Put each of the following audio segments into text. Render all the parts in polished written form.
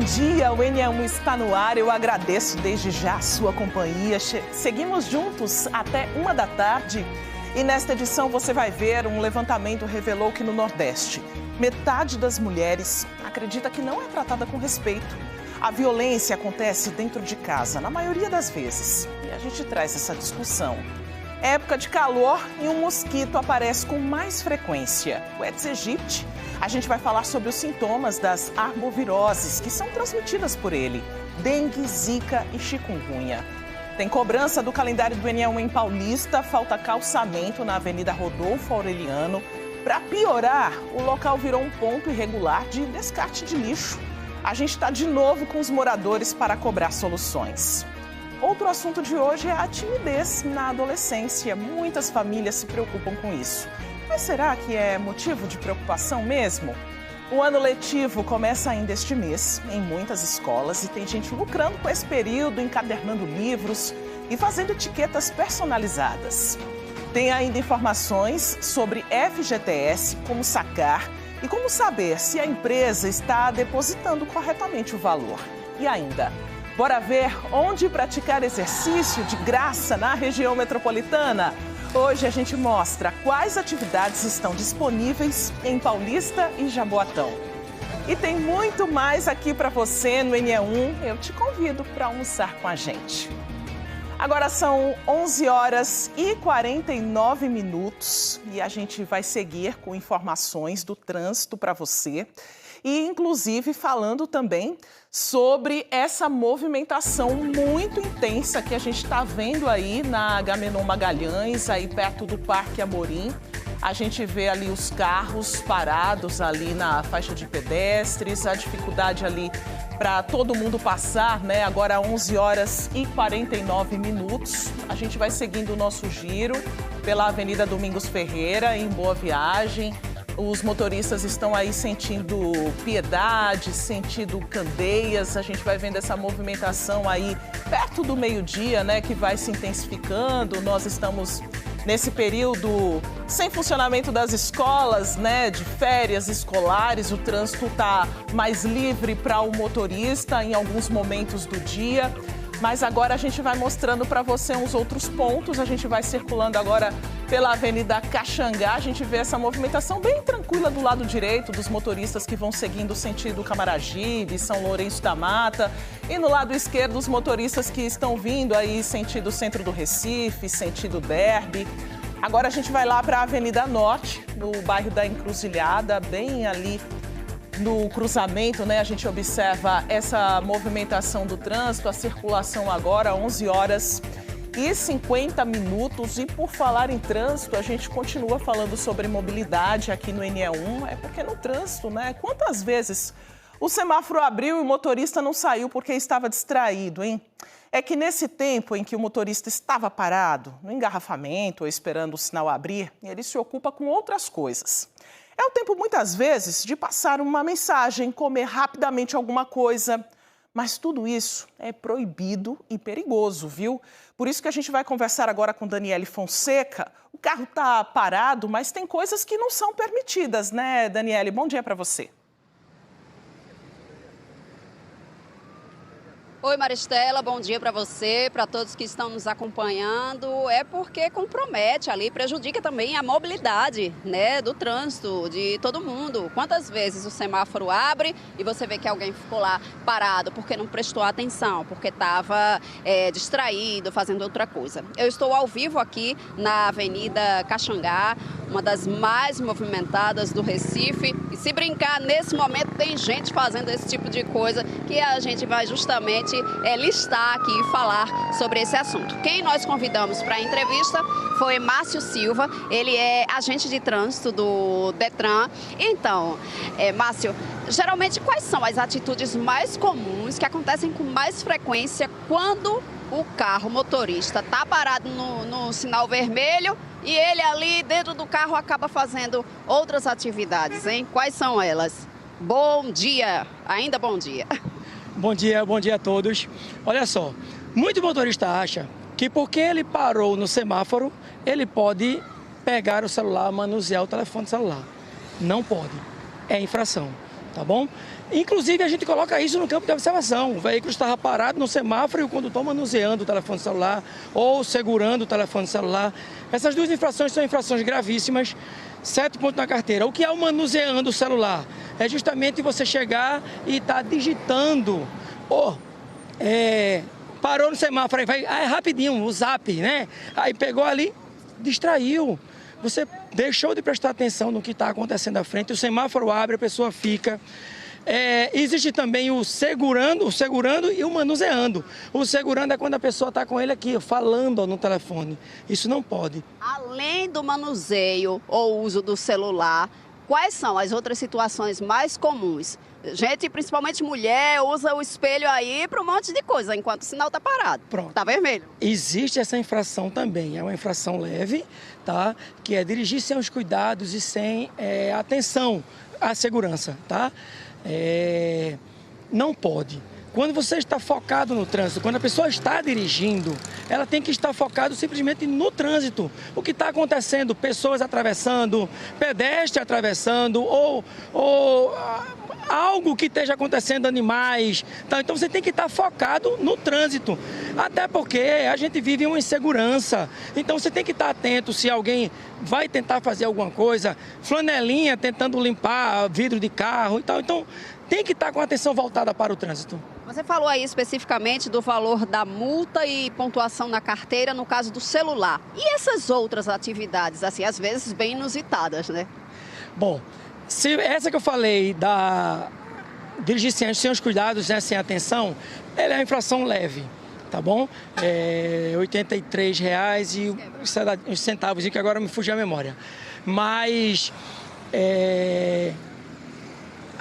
dia, o NE1 está no ar, eu agradeço desde já a sua companhia. Seguimos juntos até 1h e nesta edição você vai ver um levantamento revelou que no Nordeste, metade das mulheres acredita que não é tratada com respeito. A violência acontece dentro de casa, na maioria das vezes, e a gente traz essa discussão. É época de calor e um mosquito aparece com mais frequência, o Aedes aegypti. A gente vai falar sobre os sintomas das arboviroses que são transmitidas por ele, dengue, zika e chikungunya. Tem cobrança do calendário do NE1 em Paulista, falta calçamento na Avenida Rodolfo Aureliano. Para piorar, o local virou um ponto irregular de descarte de lixo. A gente está de novo com os moradores para cobrar soluções. Outro assunto de hoje é a timidez na adolescência. Muitas famílias se preocupam com isso. Mas será que é motivo de preocupação mesmo? O ano letivo começa ainda este mês em muitas escolas e tem gente lucrando com esse período, encadernando livros e fazendo etiquetas personalizadas. Tem ainda informações sobre FGTS, como sacar e como saber se a empresa está depositando corretamente o valor. E ainda, bora ver onde praticar exercício de graça na região metropolitana? Hoje a gente mostra quais atividades estão disponíveis em Paulista e Jaboatão. E tem muito mais aqui para você no NE1. Eu te convido para almoçar com a gente. Agora são 11h49 e a gente vai seguir com informações do trânsito para você. E, inclusive, falando também sobre essa movimentação muito intensa que a gente está vendo aí na Agamenon Magalhães, aí perto do Parque Amorim. A gente vê ali os carros parados ali na faixa de pedestres, a dificuldade ali para todo mundo passar, né? Agora 11h49. A gente vai seguindo o nosso giro pela Avenida Domingos Ferreira, em Boa Viagem. Os motoristas estão aí sentindo Piedade, sentindo Candeias. A gente vai vendo essa movimentação aí perto do meio-dia, né, que vai se intensificando. Nós estamos nesse período sem funcionamento das escolas, né, de férias escolares. O trânsito está mais livre para o motorista em alguns momentos do dia. Mas agora a gente vai mostrando para você uns outros pontos. A gente vai circulando agora pela Avenida Caxangá. A gente vê essa movimentação bem tranquila do lado direito dos motoristas que vão seguindo o sentido Camaragibe, São Lourenço da Mata. E no lado esquerdo, os motoristas que estão vindo aí sentido Centro do Recife, sentido Derby. Agora a gente vai lá para a Avenida Norte, no bairro da Encruzilhada, bem ali no cruzamento, né? A gente observa essa movimentação do trânsito, a circulação agora, 11h50. E por falar em trânsito, a gente continua falando sobre mobilidade aqui no NE1. É porque no trânsito, né? Quantas vezes o semáforo abriu e o motorista não saiu porque estava distraído, hein? É que nesse tempo em que o motorista estava parado, no engarrafamento ou esperando o sinal abrir, ele se ocupa com outras coisas. É o tempo, muitas vezes, de passar uma mensagem, comer rapidamente alguma coisa. Mas tudo isso é proibido e perigoso, viu? Por isso que a gente vai conversar agora com Daniele Fonseca. O carro está parado, mas tem coisas que não são permitidas, né, Daniele? Bom dia para você. Oi, Maristela, bom dia para você, para todos que estão nos acompanhando. É porque compromete ali, prejudica também a mobilidade, né, do trânsito, de todo mundo. Quantas vezes o semáforo abre e você vê que alguém ficou lá parado porque não prestou atenção, porque estava distraído, fazendo outra coisa. Eu estou ao vivo aqui na Avenida Caxangá, uma das mais movimentadas do Recife. E se brincar, nesse momento tem gente fazendo esse tipo de coisa que a gente vai justamente listar aqui e falar sobre esse assunto. Quem nós convidamos para a entrevista foi Márcio Silva, ele é agente de trânsito do Detran. Então, Márcio, geralmente quais são as atitudes mais comuns que acontecem com mais frequência quando o carro motorista está parado no sinal vermelho e ele ali dentro do carro acaba fazendo outras atividades, hein? Quais são elas? Bom dia, ainda bom dia. Bom dia a todos. Olha só, muito motorista acha que porque ele parou no semáforo, ele pode pegar o celular, manusear o telefone celular. Não pode, é infração, tá bom? Inclusive, a gente coloca isso no campo de observação. O veículo estava parado no semáforo e o condutor manuseando o telefone celular ou segurando o telefone celular. Essas duas infrações são infrações gravíssimas. 7 pontos na carteira. O que é o manuseando o celular? É justamente você chegar e estar digitando. Parou no semáforo, aí vai rapidinho, o zap, né? Aí pegou ali, distraiu. Você deixou de prestar atenção no que está acontecendo à frente, o semáforo abre, a pessoa fica. Existe também o segurando e o manuseando. O segurando é quando a pessoa está com ele aqui, falando no telefone. Isso não pode. Além do manuseio ou uso do celular, quais são as outras situações mais comuns? Gente, principalmente mulher, usa o espelho aí para um monte de coisa, enquanto o sinal está parado. Pronto. Está vermelho. Existe essa infração também, é uma infração leve, tá? Que é dirigir sem os cuidados e sem atenção à segurança, tá? Não pode. Quando você está focado no trânsito, quando a pessoa está dirigindo, ela tem que estar focado simplesmente no trânsito. O que está acontecendo, pessoas atravessando, pedestre atravessando ou algo que esteja acontecendo, animais. Tá? Então você tem que estar focado no trânsito. Até porque a gente vive uma insegurança. Então você tem que estar atento se alguém vai tentar fazer alguma coisa, flanelinha tentando limpar vidro de carro e tal. Então tem que estar com a atenção voltada para o trânsito. Você falou aí especificamente do valor da multa e pontuação na carteira no caso do celular. E essas outras atividades, assim, às vezes bem inusitadas, né? Bom, se essa que eu falei da dirigir sem os cuidados, né, sem atenção, ela é uma infração leve, tá bom? R$ 83 e uns centavos, que agora me fugiu a memória. Mas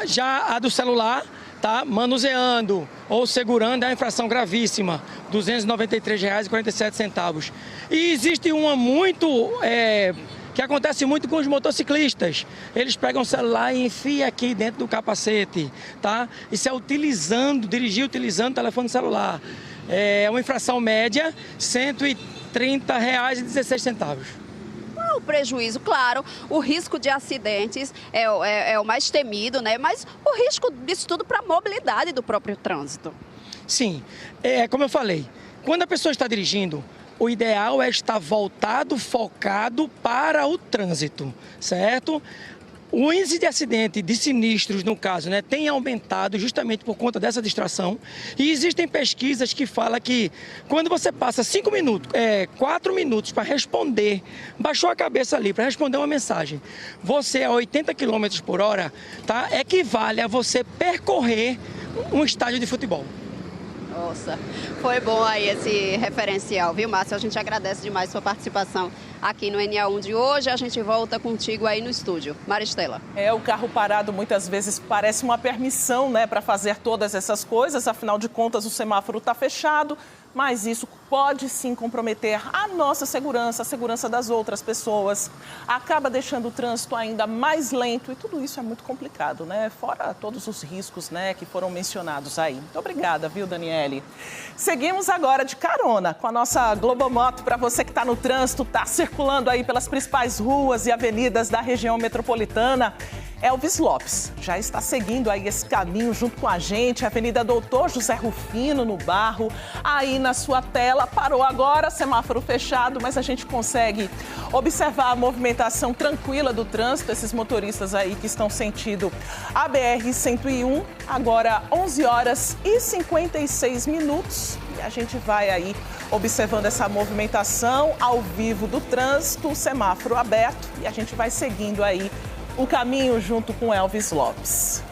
já a do celular, tá? Manuseando ou segurando é uma infração gravíssima, R$ 293,47. E existe uma que acontece muito com os motociclistas. Eles pegam o celular e enfiam aqui dentro do capacete, tá? Isso é dirigir utilizando o telefone celular. É uma infração média, R$ 130,16. O prejuízo, claro, o risco de acidentes é o mais temido, né? Mas o risco disso tudo para a mobilidade do próprio trânsito. Sim, como eu falei, quando a pessoa está dirigindo, o ideal é estar voltado, focado para o trânsito, certo? O índice de acidente, de sinistros, no caso, né, tem aumentado justamente por conta dessa distração. E existem pesquisas que falam que quando você passa 4 minutos para responder, baixou a cabeça ali para responder uma mensagem, você a 80 km por hora, tá, equivale a você percorrer um estádio de futebol. Nossa, foi bom aí esse referencial, viu, Márcio? A gente agradece demais sua participação aqui no NA1 de hoje. A gente volta contigo aí no estúdio. Maristela. O carro parado muitas vezes parece uma permissão, né, para fazer todas essas coisas. Afinal de contas, o semáforo está fechado, mas isso pode sim comprometer a nossa segurança, a segurança das outras pessoas. Acaba deixando o trânsito ainda mais lento e tudo isso é muito complicado, né? Fora todos os riscos, né, que foram mencionados aí. Muito obrigada, viu, Daniele? Seguimos agora de carona com a nossa Globomoto. Para você que está no trânsito, está circulando aí pelas principais ruas e avenidas da região metropolitana, Elvis Lopes já está seguindo aí esse caminho junto com a gente, a Avenida Doutor José Rufino, no Barro, aí na sua tela. Parou agora, semáforo fechado, mas a gente consegue observar a movimentação tranquila do trânsito, esses motoristas aí que estão sentindo a BR-101, agora 11 horas e 56 minutos. E a gente vai aí observando essa movimentação ao vivo do trânsito, o semáforo aberto, e a gente vai seguindo aí o caminho junto com Elvis Lopes.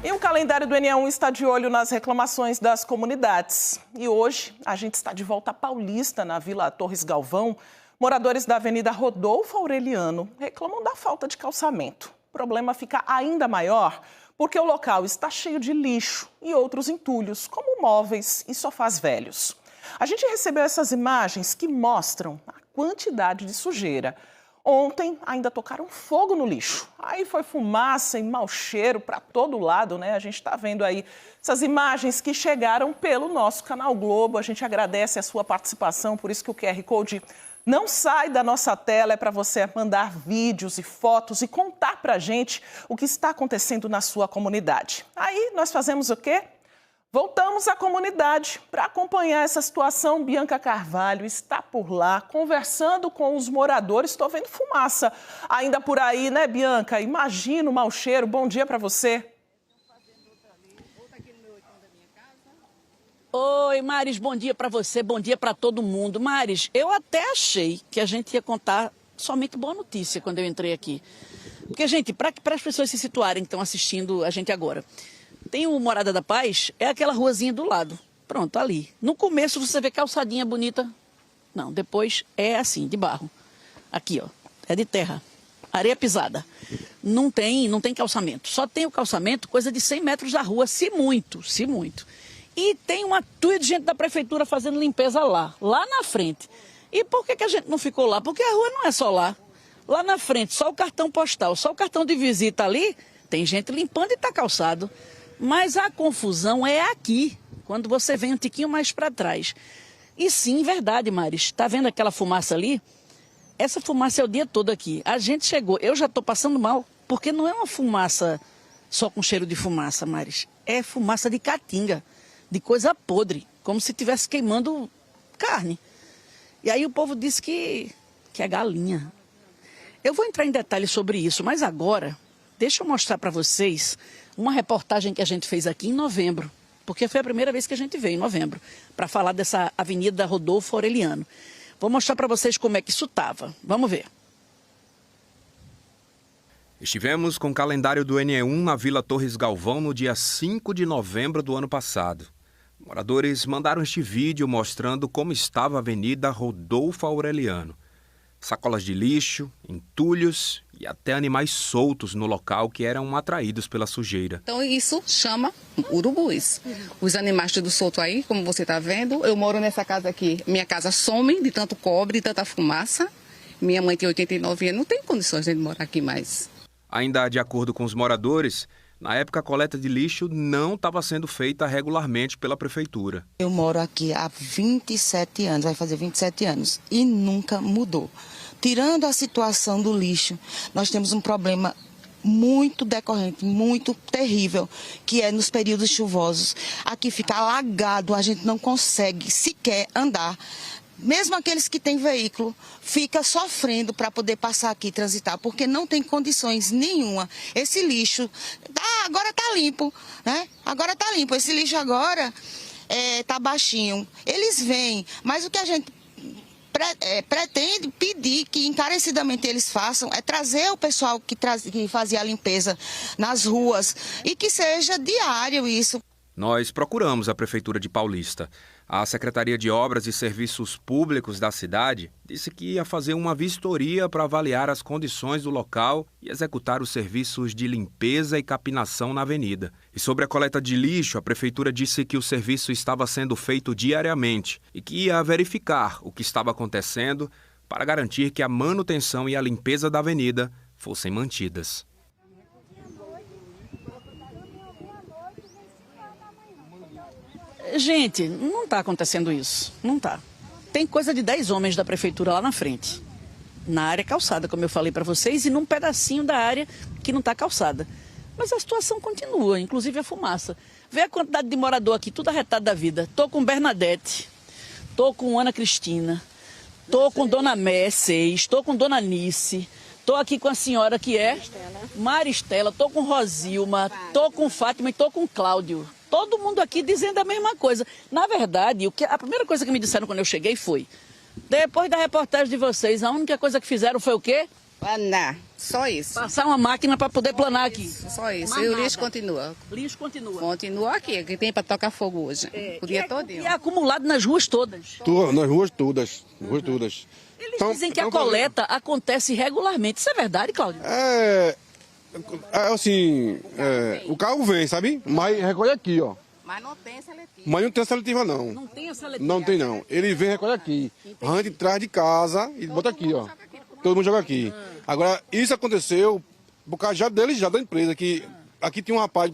E o calendário do NA1 está de olho nas reclamações das comunidades. E hoje a gente está de volta à Paulista, na Vila Torres Galvão. Moradores da Avenida Rodolfo Aureliano reclamam da falta de calçamento. O problema fica ainda maior porque o local está cheio de lixo e outros entulhos, como móveis e sofás velhos. A gente recebeu essas imagens que mostram a quantidade de sujeira. Ontem ainda tocaram fogo no lixo. Aí foi fumaça e mau cheiro para todo lado, né? A gente está vendo aí essas imagens que chegaram pelo nosso canal Globo. A gente agradece a sua participação, por isso que o QR Code Não sai da nossa tela, é para você mandar vídeos e fotos e contar para a gente o que está acontecendo na sua comunidade. Aí nós fazemos o quê? Voltamos à comunidade para acompanhar essa situação. Bianca Carvalho está por lá, conversando com os moradores. Estou vendo fumaça ainda por aí, né, Bianca? Imagina o mau cheiro. Bom dia para você. Oi, Maris, bom dia para você, bom dia para todo mundo. Maris, eu até achei que a gente ia contar somente boa notícia quando eu entrei aqui. Porque, gente, para as pessoas se situarem que estão assistindo a gente agora, tem o Morada da Paz, é aquela ruazinha do lado. Pronto, ali. No começo você vê calçadinha bonita. Não, depois é assim, de barro. Aqui, ó, é de terra. Areia pisada. Não tem calçamento. Só tem o calçamento coisa de 100 metros da rua, se muito. E tem uma tuia de gente da prefeitura fazendo limpeza lá na frente. E por que a gente não ficou lá? Porque a rua não é só lá. Lá na frente, só o cartão postal, só o cartão de visita ali, tem gente limpando e está calçado. Mas a confusão é aqui, quando você vem um tiquinho mais para trás. E sim, verdade, Maris, está vendo aquela fumaça ali? Essa fumaça é o dia todo aqui. A gente chegou, eu já estou passando mal, porque não é uma fumaça só com cheiro de fumaça, Maris. É fumaça de caatinga, de coisa podre, como se estivesse queimando carne. E aí o povo disse que é galinha. Eu vou entrar em detalhes sobre isso, mas agora, deixa eu mostrar para vocês uma reportagem que a gente fez aqui em novembro, porque foi a primeira vez que a gente veio em novembro, para falar dessa Avenida Rodolfo Aureliano. Vou mostrar para vocês como é que isso estava. Vamos ver. Estivemos com o calendário do NE1 na Vila Torres Galvão no dia 5 de novembro do ano passado. Moradores mandaram este vídeo mostrando como estava a Avenida Rodolfo Aureliano. Sacolas de lixo, entulhos e até animais soltos no local que eram atraídos pela sujeira. Então isso chama urubus. Os animais tudo solto aí, como você está vendo. Eu moro nessa casa aqui. Minha casa some de tanto cobre, de tanta fumaça. Minha mãe tem 89 anos, não tem condições de morar aqui mais. Ainda de acordo com os moradores, na época a coleta de lixo não estava sendo feita regularmente pela prefeitura. Eu moro aqui há 27 anos, vai fazer 27 anos, e nunca mudou. Tirando a situação do lixo, nós temos um problema muito decorrente, muito terrível, que é nos períodos chuvosos. Aqui fica alagado, a gente não consegue sequer andar. Mesmo aqueles que têm veículo, fica sofrendo para poder passar aqui e transitar, porque não tem condições nenhuma. Esse lixo, agora está limpo, né? Agora está limpo. Esse lixo agora está baixinho. Eles vêm, mas o que a gente pretende pedir que encarecidamente eles façam é trazer o pessoal que fazia a limpeza nas ruas e que seja diário isso. Nós procuramos a Prefeitura de Paulista. A Secretaria de Obras e Serviços Públicos da cidade disse que ia fazer uma vistoria para avaliar as condições do local e executar os serviços de limpeza e capinação na avenida. E sobre a coleta de lixo, a Prefeitura disse que o serviço estava sendo feito diariamente e que ia verificar o que estava acontecendo para garantir que a manutenção e a limpeza da avenida fossem mantidas. Gente, não está acontecendo isso, não está. Tem coisa de 10 homens da prefeitura lá na frente, na área calçada, como eu falei para vocês, e num pedacinho da área que não está calçada. Mas a situação continua, inclusive a fumaça. Vê a quantidade de morador aqui, tudo arretado da vida. Tô com Bernadette, tô com Ana Cristina, tô com Dona Messeis, tô com Dona Nice, tô aqui com a senhora que é Maristela, tô com Rosilma, tô com Fátima e tô com Cláudio. Todo mundo aqui dizendo a mesma coisa. Na verdade, a primeira coisa que me disseram quando eu cheguei foi: depois da reportagem de vocês, a única coisa que fizeram foi o quê? Planar, só isso. Passar uma máquina para poder planar aqui. Só isso. Mais E o nada. lixo continua. Lixo continua. Continua aqui, que tem para tocar fogo hoje. O dia todinho. E é acumulado nas ruas todas. Nas ruas todas. Eles dizem que a coleta acontece regularmente. Isso é verdade, Cláudio? O carro vem, sabe? Mas recolhe aqui, ó. Mas não tem seletiva. Mas não tem seletiva, não. Não tem a seletiva. Não tem, não. Ele vem e recolhe aqui. A gente traz de casa e bota aqui, ó. Todo mundo joga aqui. Agora, isso aconteceu por causa já deles, já da empresa, que aqui tinha um rapaz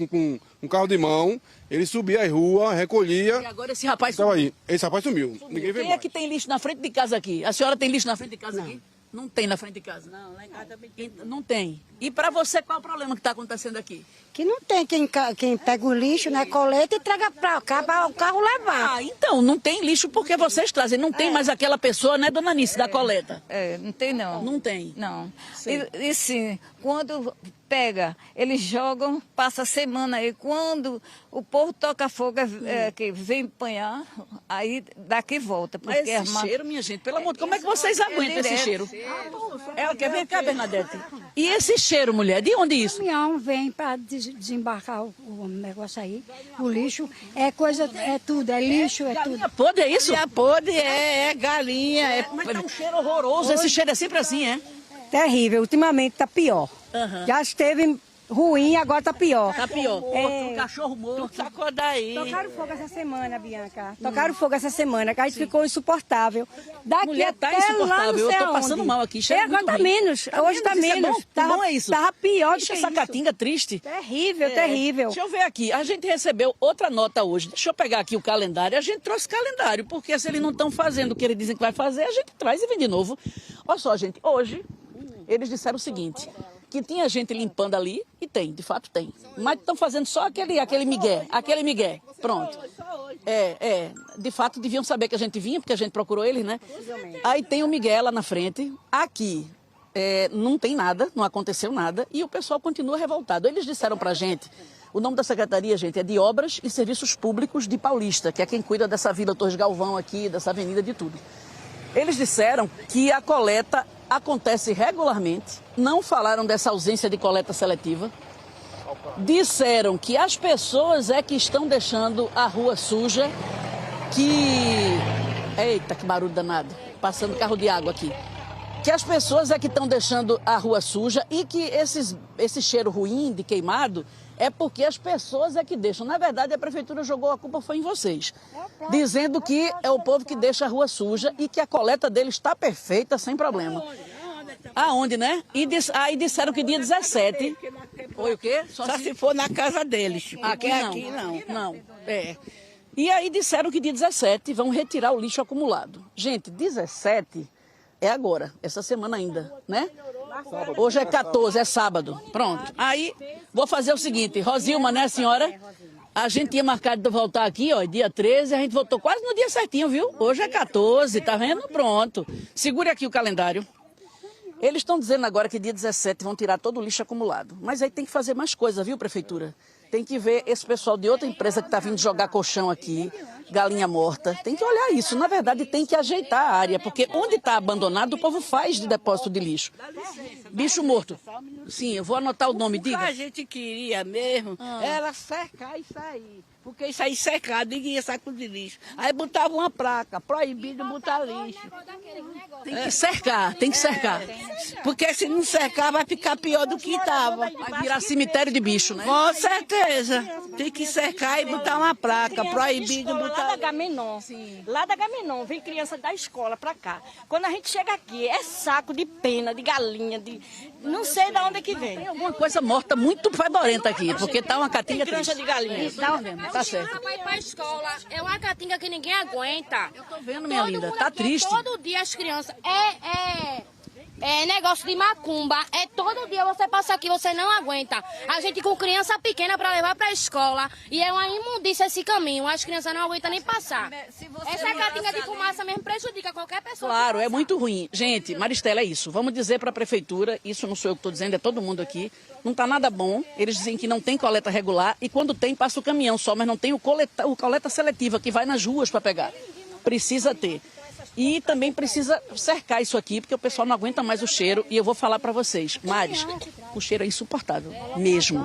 com um carro de mão, ele subia as ruas, recolhia. E agora esse rapaz Estava sumiu. aí. Esse rapaz sumiu. Ninguém veio Quem é que tem lixo na frente de casa aqui? A senhora tem lixo na frente de casa aqui? Não tem na frente de casa? Não, lá em casa também tem. Não tem. E para você, qual é o problema que está acontecendo aqui? Que não tem quem pega o lixo, né, coleta e traga para cá para o carro levar. Ah, então, não tem lixo porque vocês trazem. Não tem mais aquela pessoa, né, dona Anice, da coleta? Não tem não. Não tem? Não. E sim, quando pega, eles jogam, passa a semana aí. Quando o povo toca fogo, que vem apanhar, aí daqui volta. Mas esse cheiro, minha gente, pelo amor de Deus, como é que vocês aguentam esse cheiro? Quer ver cá, Bernadette? E esse cheiro, mulher, de onde isso? O caminhão vem para desembarcar o negócio aí, o lixo, é coisa, é tudo, é lixo, é tudo. Galinha podre, é isso? Galinha podre é galinha. Mas tá um cheiro horroroso, esse cheiro é sempre assim, é? Terrível, ultimamente tá pior. Já esteve ruim, agora tá pior. Tá pior. Um cachorro morto. Sacou daí. Tocaram fogo essa semana, Bianca. Tocaram fogo essa semana, que a gente ficou insuportável. Daqui Mulher, tá até insuportável. lá não sei Eu tô aonde. passando mal aqui. Cheiro Agora muito tá ruim. menos. Hoje tá Isso é menos. bom? Bom é isso? Tava pior do Deixa que essa isso. catinga triste. Terrível, terrível. Deixa eu ver aqui. A gente recebeu outra nota hoje. Deixa eu pegar aqui o calendário. A gente trouxe calendário, porque se eles não estão fazendo o que eles dizem que vai fazer, a gente traz e vem de novo. Olha só, gente. Hoje, eles disseram o seguinte, que tinha gente limpando ali, e tem, de fato tem. Mas estão fazendo só aquele migué. Pronto. De fato deviam saber que a gente vinha, porque a gente procurou eles, né? Aí tem o Miguel lá na frente. Aqui não tem nada, não aconteceu nada, e o pessoal continua revoltado. Eles disseram pra gente, o nome da secretaria, gente, é de Obras e Serviços Públicos de Paulista, que é quem cuida dessa Vila Torres Galvão aqui, dessa avenida, de tudo. Eles disseram que a coleta acontece regularmente, não falaram dessa ausência de coleta seletiva, disseram que as pessoas é que estão deixando a rua suja, Eita, que barulho danado, passando carro de água aqui. Que as pessoas é que estão deixando a rua suja e que esse cheiro ruim de queimado é porque as pessoas é que deixam. Na verdade, a prefeitura jogou a culpa foi em vocês, dizendo que é o povo que deixa a rua suja e que a coleta deles está perfeita, sem problema. Aonde, né? Aí disseram que dia 17... Foi o quê? Só se for na casa deles. Aqui não. E aí disseram que dia 17 vão retirar o lixo acumulado. Gente, 17 é agora, essa semana ainda, né? Hoje é 14, é sábado. Pronto. Aí, vou fazer o seguinte, Rosilma, né, senhora? A gente tinha marcado de voltar aqui, ó, dia 13, a gente voltou quase no dia certinho, viu? Hoje é 14, tá vendo? Pronto. Segure aqui o calendário. Eles estão dizendo agora que dia 17 vão tirar todo o lixo acumulado. Mas aí tem que fazer mais coisa, viu, prefeitura? Tem que ver esse pessoal de outra empresa que está vindo jogar colchão aqui, galinha morta. Tem que olhar isso. Na verdade, tem que ajeitar a área, porque onde está abandonado, o povo faz de depósito de lixo. Bicho morto. Sim, eu vou anotar o nome, diga. O que a gente queria mesmo era cercar isso aí. Porque isso aí secado, ninguém ia saco de lixo. Aí botava uma placa, proibido botar lixo. Tem que cercar, tem que cercar. Porque se não cercar, vai ficar pior do que estava. Vai virar cemitério de bicho, né? Com certeza. Tem que cercar e botar uma placa, proibido botar. Lá da Gamenon. Lá da Gamenon, vem criança da escola pra cá. Quando a gente chega aqui, é saco de pena, de galinha, de... Não sei de onde é que vem. Tem alguma coisa morta muito fedorenta aqui, porque tá uma catinga triste. De galinha. Tá certo. Pra ir pra escola, é uma catinga que ninguém aguenta. Eu tô vendo, minha linda, tá triste. Todo dia as crianças, é negócio de macumba, todo dia você passa aqui, você não aguenta. A gente com criança pequena pra levar pra escola, e é uma imundícia esse caminho, as crianças não aguentam nem passar. Essa catinga de fumaça mesmo prejudica qualquer pessoa. Claro, é muito ruim. Gente, Maristela, é isso. Vamos dizer pra prefeitura, isso não sou eu que tô dizendo, é todo mundo aqui, não tá nada bom. Eles dizem que não tem coleta regular, e quando tem, passa o caminhão só, mas não tem o coleta seletiva, que vai nas ruas pra pegar. Precisa ter. E também precisa cercar isso aqui, porque o pessoal não aguenta mais o cheiro. E eu vou falar para vocês, Maris, o cheiro é insuportável, mesmo.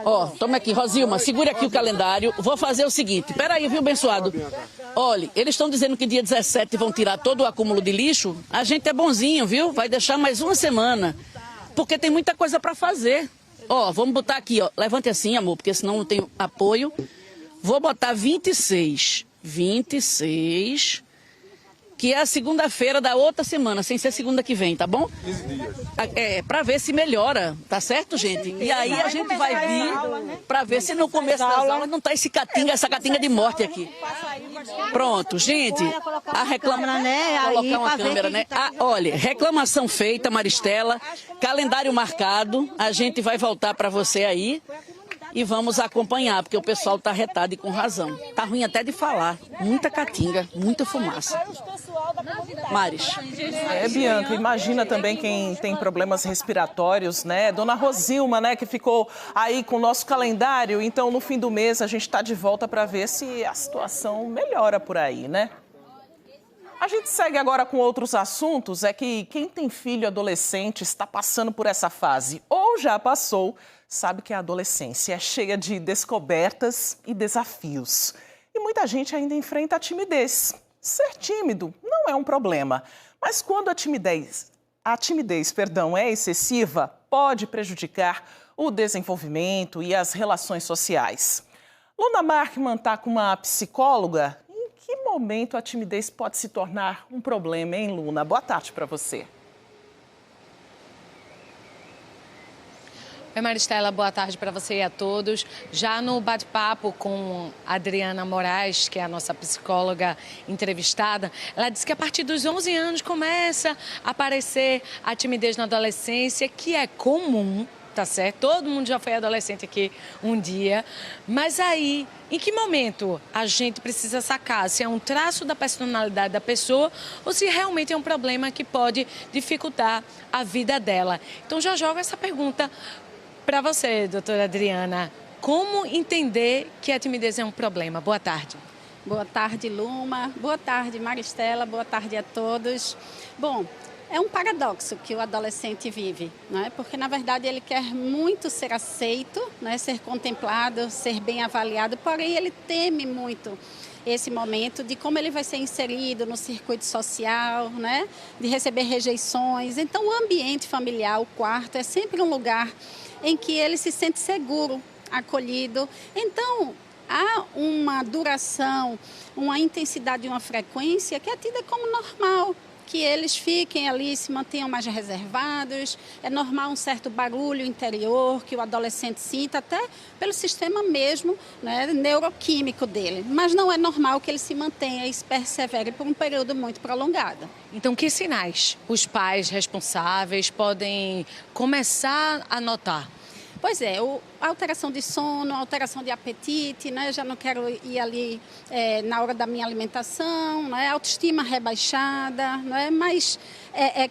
Ó, toma aqui, Rosilma, segure aqui o calendário. Vou fazer o seguinte, peraí, viu, abençoado? Olha, eles estão dizendo que dia 17 vão tirar todo o acúmulo de lixo. A gente é bonzinho, viu? Vai deixar mais uma semana, porque tem muita coisa para fazer. Ó, vamos botar aqui, ó, levante assim, amor, porque senão não tem apoio. Vou botar 26. que é a segunda-feira da outra semana, sem ser segunda que vem, tá bom? 15 dias. Pra ver se melhora, tá certo, gente? E aí a gente vai vir pra ver se no começo das aulas não tá essa catinga de morte aqui. Pronto, gente, a reclamação... Colocar uma câmera, né? Olha, reclamação feita, Maristela, calendário marcado, a gente vai voltar pra você aí. E vamos acompanhar, porque o pessoal está retado e com razão. Tá ruim até de falar. Muita caatinga, muita fumaça. Maris. Bianca, imagina também quem tem problemas respiratórios, né? Dona Rosilma, né, que ficou aí com o nosso calendário. Então, no fim do mês, a gente está de volta para ver se a situação melhora por aí, né? A gente segue agora com outros assuntos. É que quem tem filho adolescente está passando por essa fase ou já passou, sabe que a adolescência é cheia de descobertas e desafios. E muita gente ainda enfrenta a timidez. Ser tímido não é um problema, mas quando a timidez é excessiva, pode prejudicar o desenvolvimento e as relações sociais. Luna Markman está com uma psicóloga. Em que momento a timidez pode se tornar um problema, hein, Luna? Boa tarde para você. Oi, Maristela, boa tarde para você e a todos. Já no bate-papo com a Adriana Moraes, que é a nossa psicóloga entrevistada, ela disse que a partir dos 11 anos começa a aparecer a timidez na adolescência, que é comum, tá certo? Todo mundo já foi adolescente aqui um dia. Mas aí, em que momento a gente precisa sacar se é um traço da personalidade da pessoa ou se realmente é um problema que pode dificultar a vida dela? Então já jogo essa pergunta para você, doutora Adriana. Como entender que a timidez é um problema? Boa tarde. Boa tarde, Luma. Boa tarde, Maristela. Boa tarde a todos. Bom, é um paradoxo que o adolescente vive, né? Porque, na verdade, ele quer muito ser aceito, né? Ser contemplado, ser bem avaliado, porém ele teme muito esse momento de como ele vai ser inserido no circuito social, né? De receber rejeições. Então, o ambiente familiar, o quarto, é sempre um lugar em que ele se sente seguro, acolhido. Então, há uma duração, uma intensidade e uma frequência que é tida como normal, que eles fiquem ali, se mantenham mais reservados. É normal um certo barulho interior que o adolescente sinta, até pelo sistema mesmo, né, neuroquímico dele. Mas não é normal que ele se mantenha e persevere por um período muito prolongado. Então, que sinais os pais responsáveis podem começar a notar? Pois é, alteração de sono, alteração de apetite, né? Já não quero ir ali na hora da minha alimentação, né? Autoestima rebaixada, né? Mais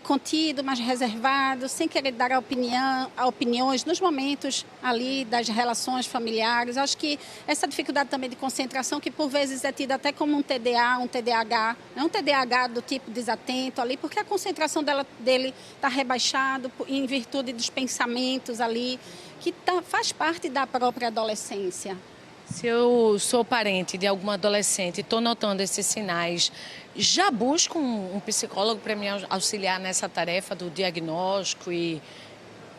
contido, mais reservado, sem querer dar opiniões nos momentos ali das relações familiares. Acho que essa dificuldade também de concentração, que por vezes é tida até como um TDA, um TDAH, né? Um TDAH do tipo desatento ali, porque a concentração dele está rebaixada em virtude dos pensamentos ali, que faz parte da própria adolescência. Se eu sou parente de algum adolescente e estou notando esses sinais, já busco um psicólogo para me auxiliar nessa tarefa do diagnóstico e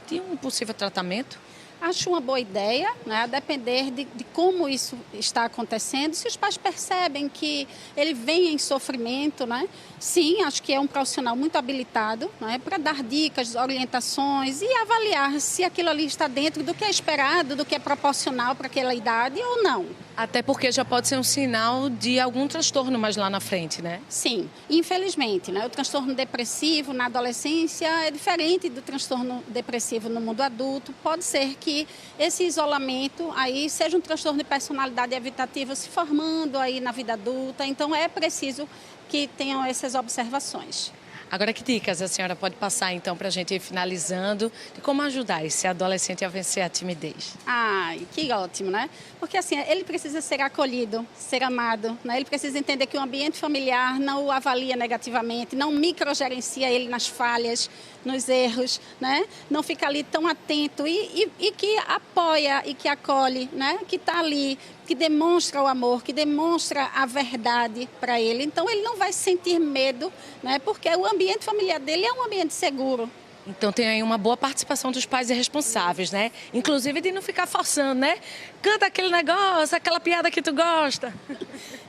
de um possível tratamento? Acho uma boa ideia, né? A depender de como isso está acontecendo. Se os pais percebem que ele vem em sofrimento, né? Sim, acho que é um profissional muito habilitado, né? Para dar dicas, orientações e avaliar se aquilo ali está dentro do que é esperado, do que é proporcional para aquela idade ou não. Até porque já pode ser um sinal de algum transtorno mais lá na frente, né? Sim, infelizmente, né? O transtorno depressivo na adolescência é diferente do transtorno depressivo no mundo adulto. Pode ser que esse isolamento aí seja um transtorno de personalidade evitativa se formando aí na vida adulta. Então é preciso que tenham essas observações. Agora, que dicas a senhora pode passar, então, para a gente ir finalizando, de como ajudar esse adolescente a vencer a timidez? Ai, que ótimo, né? Porque, assim, ele precisa ser acolhido, ser amado, né? Ele precisa entender que o ambiente familiar não o avalia negativamente, não microgerencia ele nas falhas, nos erros, né? Não fica ali tão atento e que apoia e que acolhe, né? Que está ali, que demonstra o amor, que demonstra a verdade para ele. Então, ele não vai sentir medo, né? Porque o ambiente familiar dele é um ambiente seguro. Então tem aí uma boa participação dos pais responsáveis, né? Inclusive de não ficar forçando, né? Canta aquele negócio, aquela piada que tu gosta.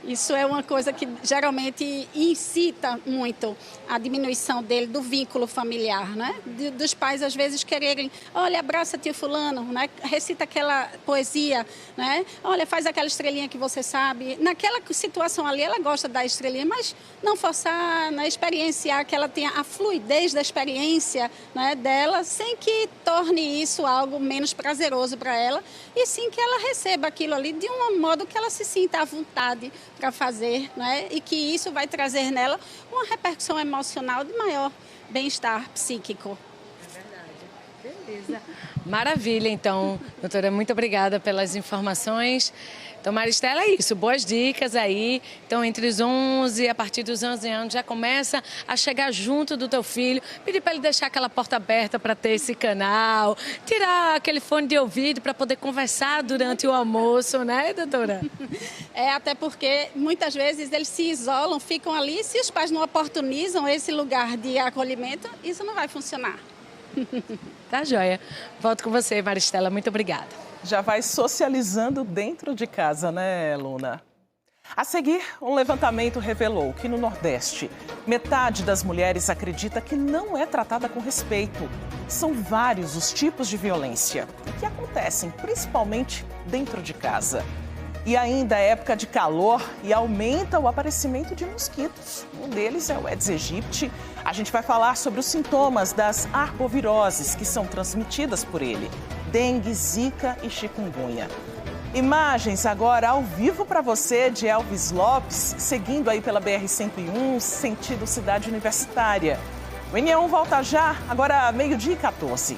Isso é uma coisa que geralmente incita muito a diminuição dele, do vínculo familiar, né? Dos pais, às vezes, quererem, olha, abraça tio fulano, né? Recita aquela poesia, né? Olha, faz aquela estrelinha que você sabe. Naquela situação ali, ela gosta da estrelinha, mas não forçar, né? Experienciar, que ela tenha a fluidez da experiência, né, dela, sem que torne isso algo menos prazeroso para ela, e sim que ela receba aquilo ali de um modo que ela se sinta à vontade para fazer, né? E que isso vai trazer nela uma repercussão emocional de maior bem-estar psíquico. É verdade. Beleza. Maravilha, então, doutora, muito obrigada pelas informações. Então, Maristela, é isso, boas dicas aí. Então, entre os 11, a partir dos 11 anos, já começa a chegar junto do teu filho, pedir para ele deixar aquela porta aberta para ter esse canal, tirar aquele fone de ouvido para poder conversar durante o almoço, né, doutora? Até porque muitas vezes eles se isolam, ficam ali, se os pais não oportunizam esse lugar de acolhimento, isso não vai funcionar. Tá joia. Volto com você, Maristela, muito obrigada. Já vai socializando dentro de casa, né, Luna? A seguir, um levantamento revelou que no Nordeste, metade das mulheres acredita que não é tratada com respeito. São vários os tipos de violência que acontecem, principalmente dentro de casa. E ainda é época de calor e aumenta o aparecimento de mosquitos. Um deles é o Aedes aegypti. A gente vai falar sobre os sintomas das arboviroses que são transmitidas por ele: dengue, zika e chikungunya. Imagens agora ao vivo para você de Elvis Lopes, seguindo aí pela BR-101, sentido cidade universitária. O NE1 volta já, agora 12h14.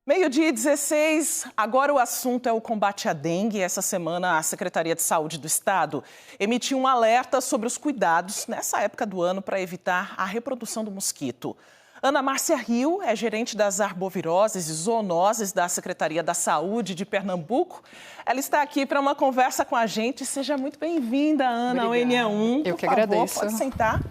Meio-dia 16, agora o assunto é o combate à dengue. Essa semana a Secretaria de Saúde do Estado emitiu um alerta sobre os cuidados nessa época do ano para evitar a reprodução do mosquito. Ana Márcia Rio é gerente das arboviroses e zoonoses da Secretaria da Saúde de Pernambuco. Ela está aqui para uma conversa com a gente. Seja muito bem-vinda, Ana, ao NE1. Eu que agradeço. Pode sentar.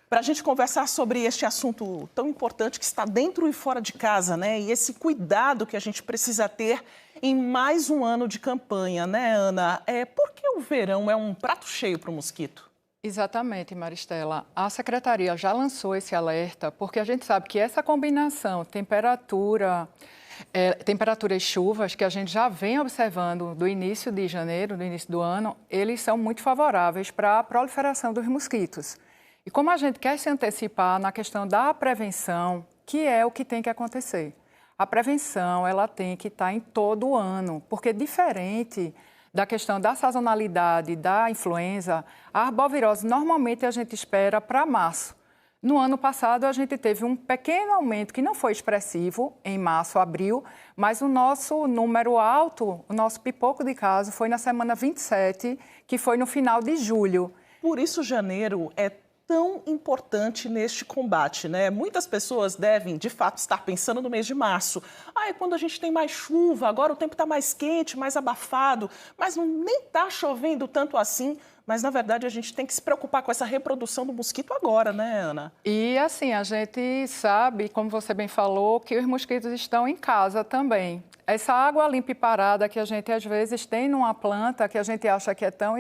Para a gente conversar sobre este assunto tão importante que está dentro e fora de casa, né? E esse cuidado que a gente precisa ter em mais um ano de campanha, né, Ana? Por que o verão é um prato cheio para o mosquito? Exatamente, Maristela. A Secretaria já lançou esse alerta porque a gente sabe que essa combinação temperatura e chuvas que a gente já vem observando do início de janeiro, do início do ano, eles são muito favoráveis para a proliferação dos mosquitos. E como a gente quer se antecipar na questão da prevenção, que é o que tem que acontecer. A prevenção, ela tem que estar em todo o ano, porque diferente da questão da sazonalidade da influenza, a arbovirose normalmente a gente espera para março. No ano passado, a gente teve um pequeno aumento, que não foi expressivo, em março, abril, mas o nosso número alto, o nosso pipoco de casos, foi na semana 27, que foi no final de julho. Por isso, janeiro é tão importante neste combate, né? Muitas pessoas devem, de fato, estar pensando no mês de março. É quando a gente tem mais chuva, agora o tempo está mais quente, mais abafado, mas nem está chovendo tanto assim. Mas, na verdade, a gente tem que se preocupar com essa reprodução do mosquito agora, né, Ana? E, assim, a gente sabe, como você bem falou, que os mosquitos estão em casa também. Essa água limpa e parada que a gente, às vezes, tem numa planta que a gente acha que é tão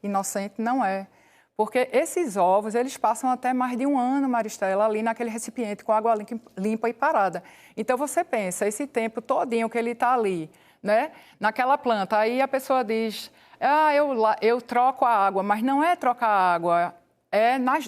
inocente, não é. Porque esses ovos, eles passam até mais de um ano, Maristela, ali naquele recipiente com água limpa e parada. Então, você pensa, esse tempo todinho que ele está ali, né, naquela planta, aí a pessoa diz, eu troco a água, mas não é trocar a água,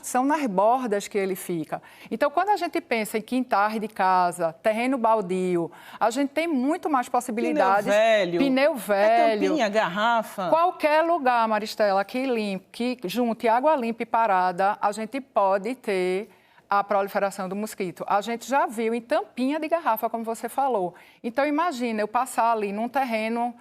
são nas bordas que ele fica. Então, quando a gente pensa em quintais de casa, terreno baldio, a gente tem muito mais possibilidades. Pneu velho. Tampinha, garrafa. Qualquer lugar, Maristela, que junte água limpa e parada, a gente pode ter a proliferação do mosquito. A gente já viu em tampinha de garrafa, como você falou. Então, imagina eu passar ali num terreno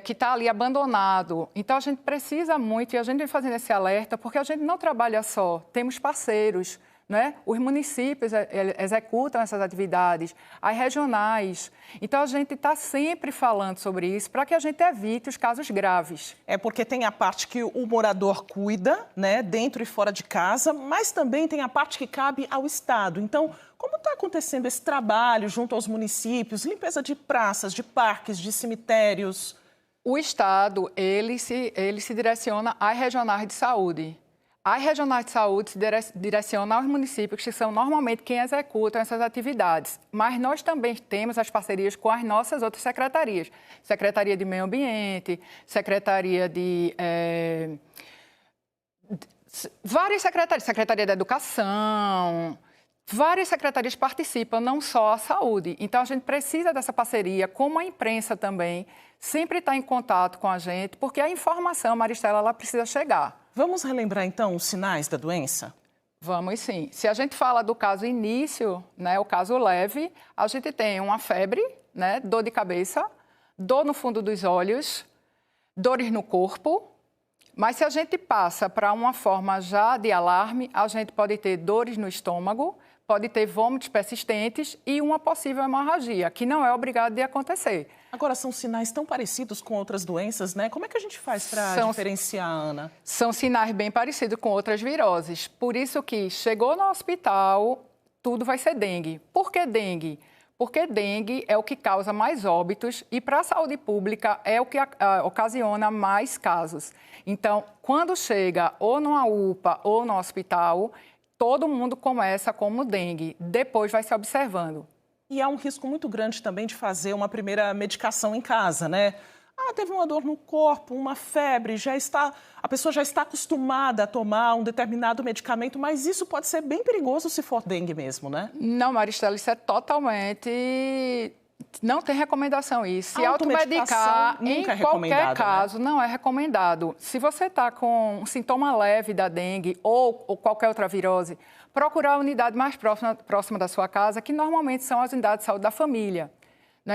que está ali abandonado. Então, a gente precisa muito, e a gente vem fazendo esse alerta, porque a gente não trabalha só, temos parceiros, né? Os municípios executam essas atividades, as regionais. Então, a gente está sempre falando sobre isso para que a gente evite os casos graves. É porque tem a parte que o morador cuida, né, dentro e fora de casa, mas também tem a parte que cabe ao Estado. Então, como está acontecendo esse trabalho junto aos municípios, limpeza de praças, de parques, de cemitérios? O Estado, ele se direciona às regionais de saúde. As regionais de saúde se direcionam aos municípios, que são normalmente quem executam essas atividades. Mas nós também temos as parcerias com as nossas outras secretarias. Secretaria de Meio Ambiente, Secretaria de... várias secretarias, Secretaria da Educação... Várias secretarias participam, não só a saúde. Então, a gente precisa dessa parceria, como a imprensa também, sempre está em contato com a gente, porque a informação, Maristela, ela precisa chegar. Vamos relembrar, então, os sinais da doença? Vamos sim. Se a gente fala do caso início, né, o caso leve, a gente tem uma febre, né, dor de cabeça, dor no fundo dos olhos, dores no corpo. Mas se a gente passa para uma forma já de alarme, a gente pode ter dores no estômago, pode ter vômitos persistentes e uma possível hemorragia, que não é obrigado de acontecer. Agora, são sinais tão parecidos com outras doenças, né? Como é que a gente faz para diferenciar, Ana? São sinais bem parecidos com outras viroses. Por isso que chegou no hospital, tudo vai ser dengue. Por que dengue? Porque dengue é o que causa mais óbitos e, para a saúde pública, é o que ocasiona mais casos. Então, quando chega ou numa UPA ou no hospital, todo mundo começa como dengue. Depois vai se observando. E há um risco muito grande também de fazer uma primeira medicação em casa, né? Teve uma dor no corpo, uma febre, a pessoa já está acostumada a tomar um determinado medicamento, mas isso pode ser bem perigoso se for dengue mesmo, né? Não, Maristela, isso é totalmente... Não tem recomendação isso. Se automedicar, em qualquer caso, não é recomendado. Se você está com um sintoma leve da dengue ou qualquer outra virose, procurar a unidade mais próxima da sua casa, que normalmente são as unidades de saúde da família.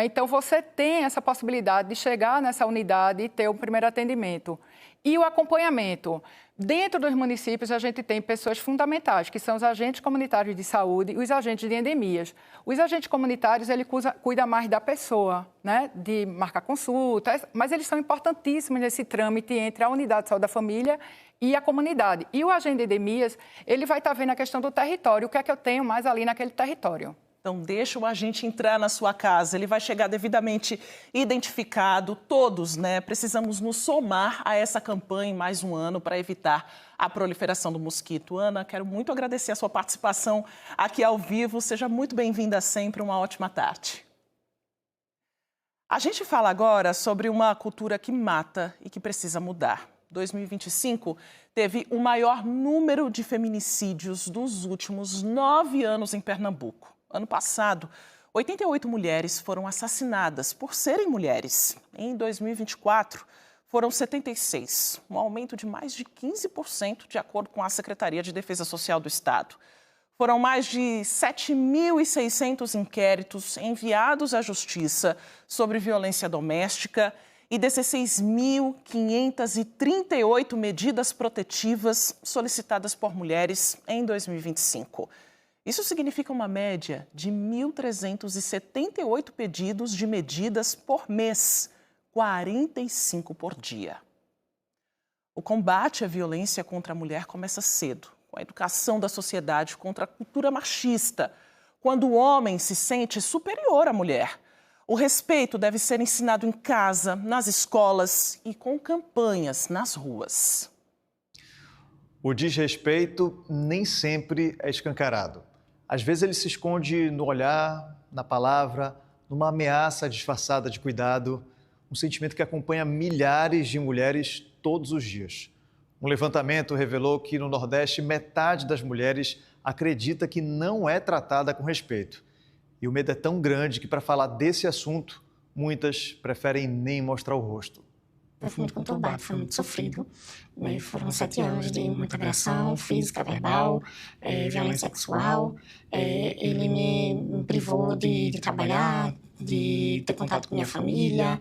Então, você tem essa possibilidade de chegar nessa unidade e ter um primeiro atendimento. E o acompanhamento. Dentro dos municípios, a gente tem pessoas fundamentais, que são os agentes comunitários de saúde e os agentes de endemias. Os agentes comunitários, ele cuida mais da pessoa, né? De marcar consultas, mas eles são importantíssimos nesse trâmite entre a unidade de saúde da família e a comunidade. E o agente de endemias, ele vai estar vendo a questão do território, o que é que eu tenho mais ali naquele território. Então, deixa o agente entrar na sua casa, ele vai chegar devidamente identificado, todos, né? Precisamos nos somar a essa campanha em mais um ano para evitar a proliferação do mosquito. Ana, quero muito agradecer a sua participação aqui ao vivo, seja muito bem-vinda sempre, uma ótima tarde. A gente fala agora sobre uma cultura que mata e que precisa mudar. 2025 teve o maior número de feminicídios dos últimos 9 anos em Pernambuco. Ano passado, 88 mulheres foram assassinadas por serem mulheres. Em 2024, foram 76, um aumento de mais de 15%, de acordo com a Secretaria de Defesa Social do Estado. Foram mais de 7.600 inquéritos enviados à Justiça sobre violência doméstica e 16.538 medidas protetivas solicitadas por mulheres em 2025. Isso significa uma média de 1.378 pedidos de medidas por mês, 45 por dia. O combate à violência contra a mulher começa cedo, com a educação da sociedade contra a cultura machista, quando o homem se sente superior à mulher. O respeito deve ser ensinado em casa, nas escolas e com campanhas nas ruas. O desrespeito nem sempre é escancarado. Às vezes ele se esconde no olhar, na palavra, numa ameaça disfarçada de cuidado, um sentimento que acompanha milhares de mulheres todos os dias. Um levantamento revelou que no Nordeste metade das mulheres acredita que não é tratada com respeito. E o medo é tão grande que, para falar desse assunto, muitas preferem nem mostrar o rosto. Foi muito conturbado, foi muito sofrido. Foram 7 anos de muita agressão física, verbal, violência sexual. Ele me privou de trabalhar, de ter contato com minha família,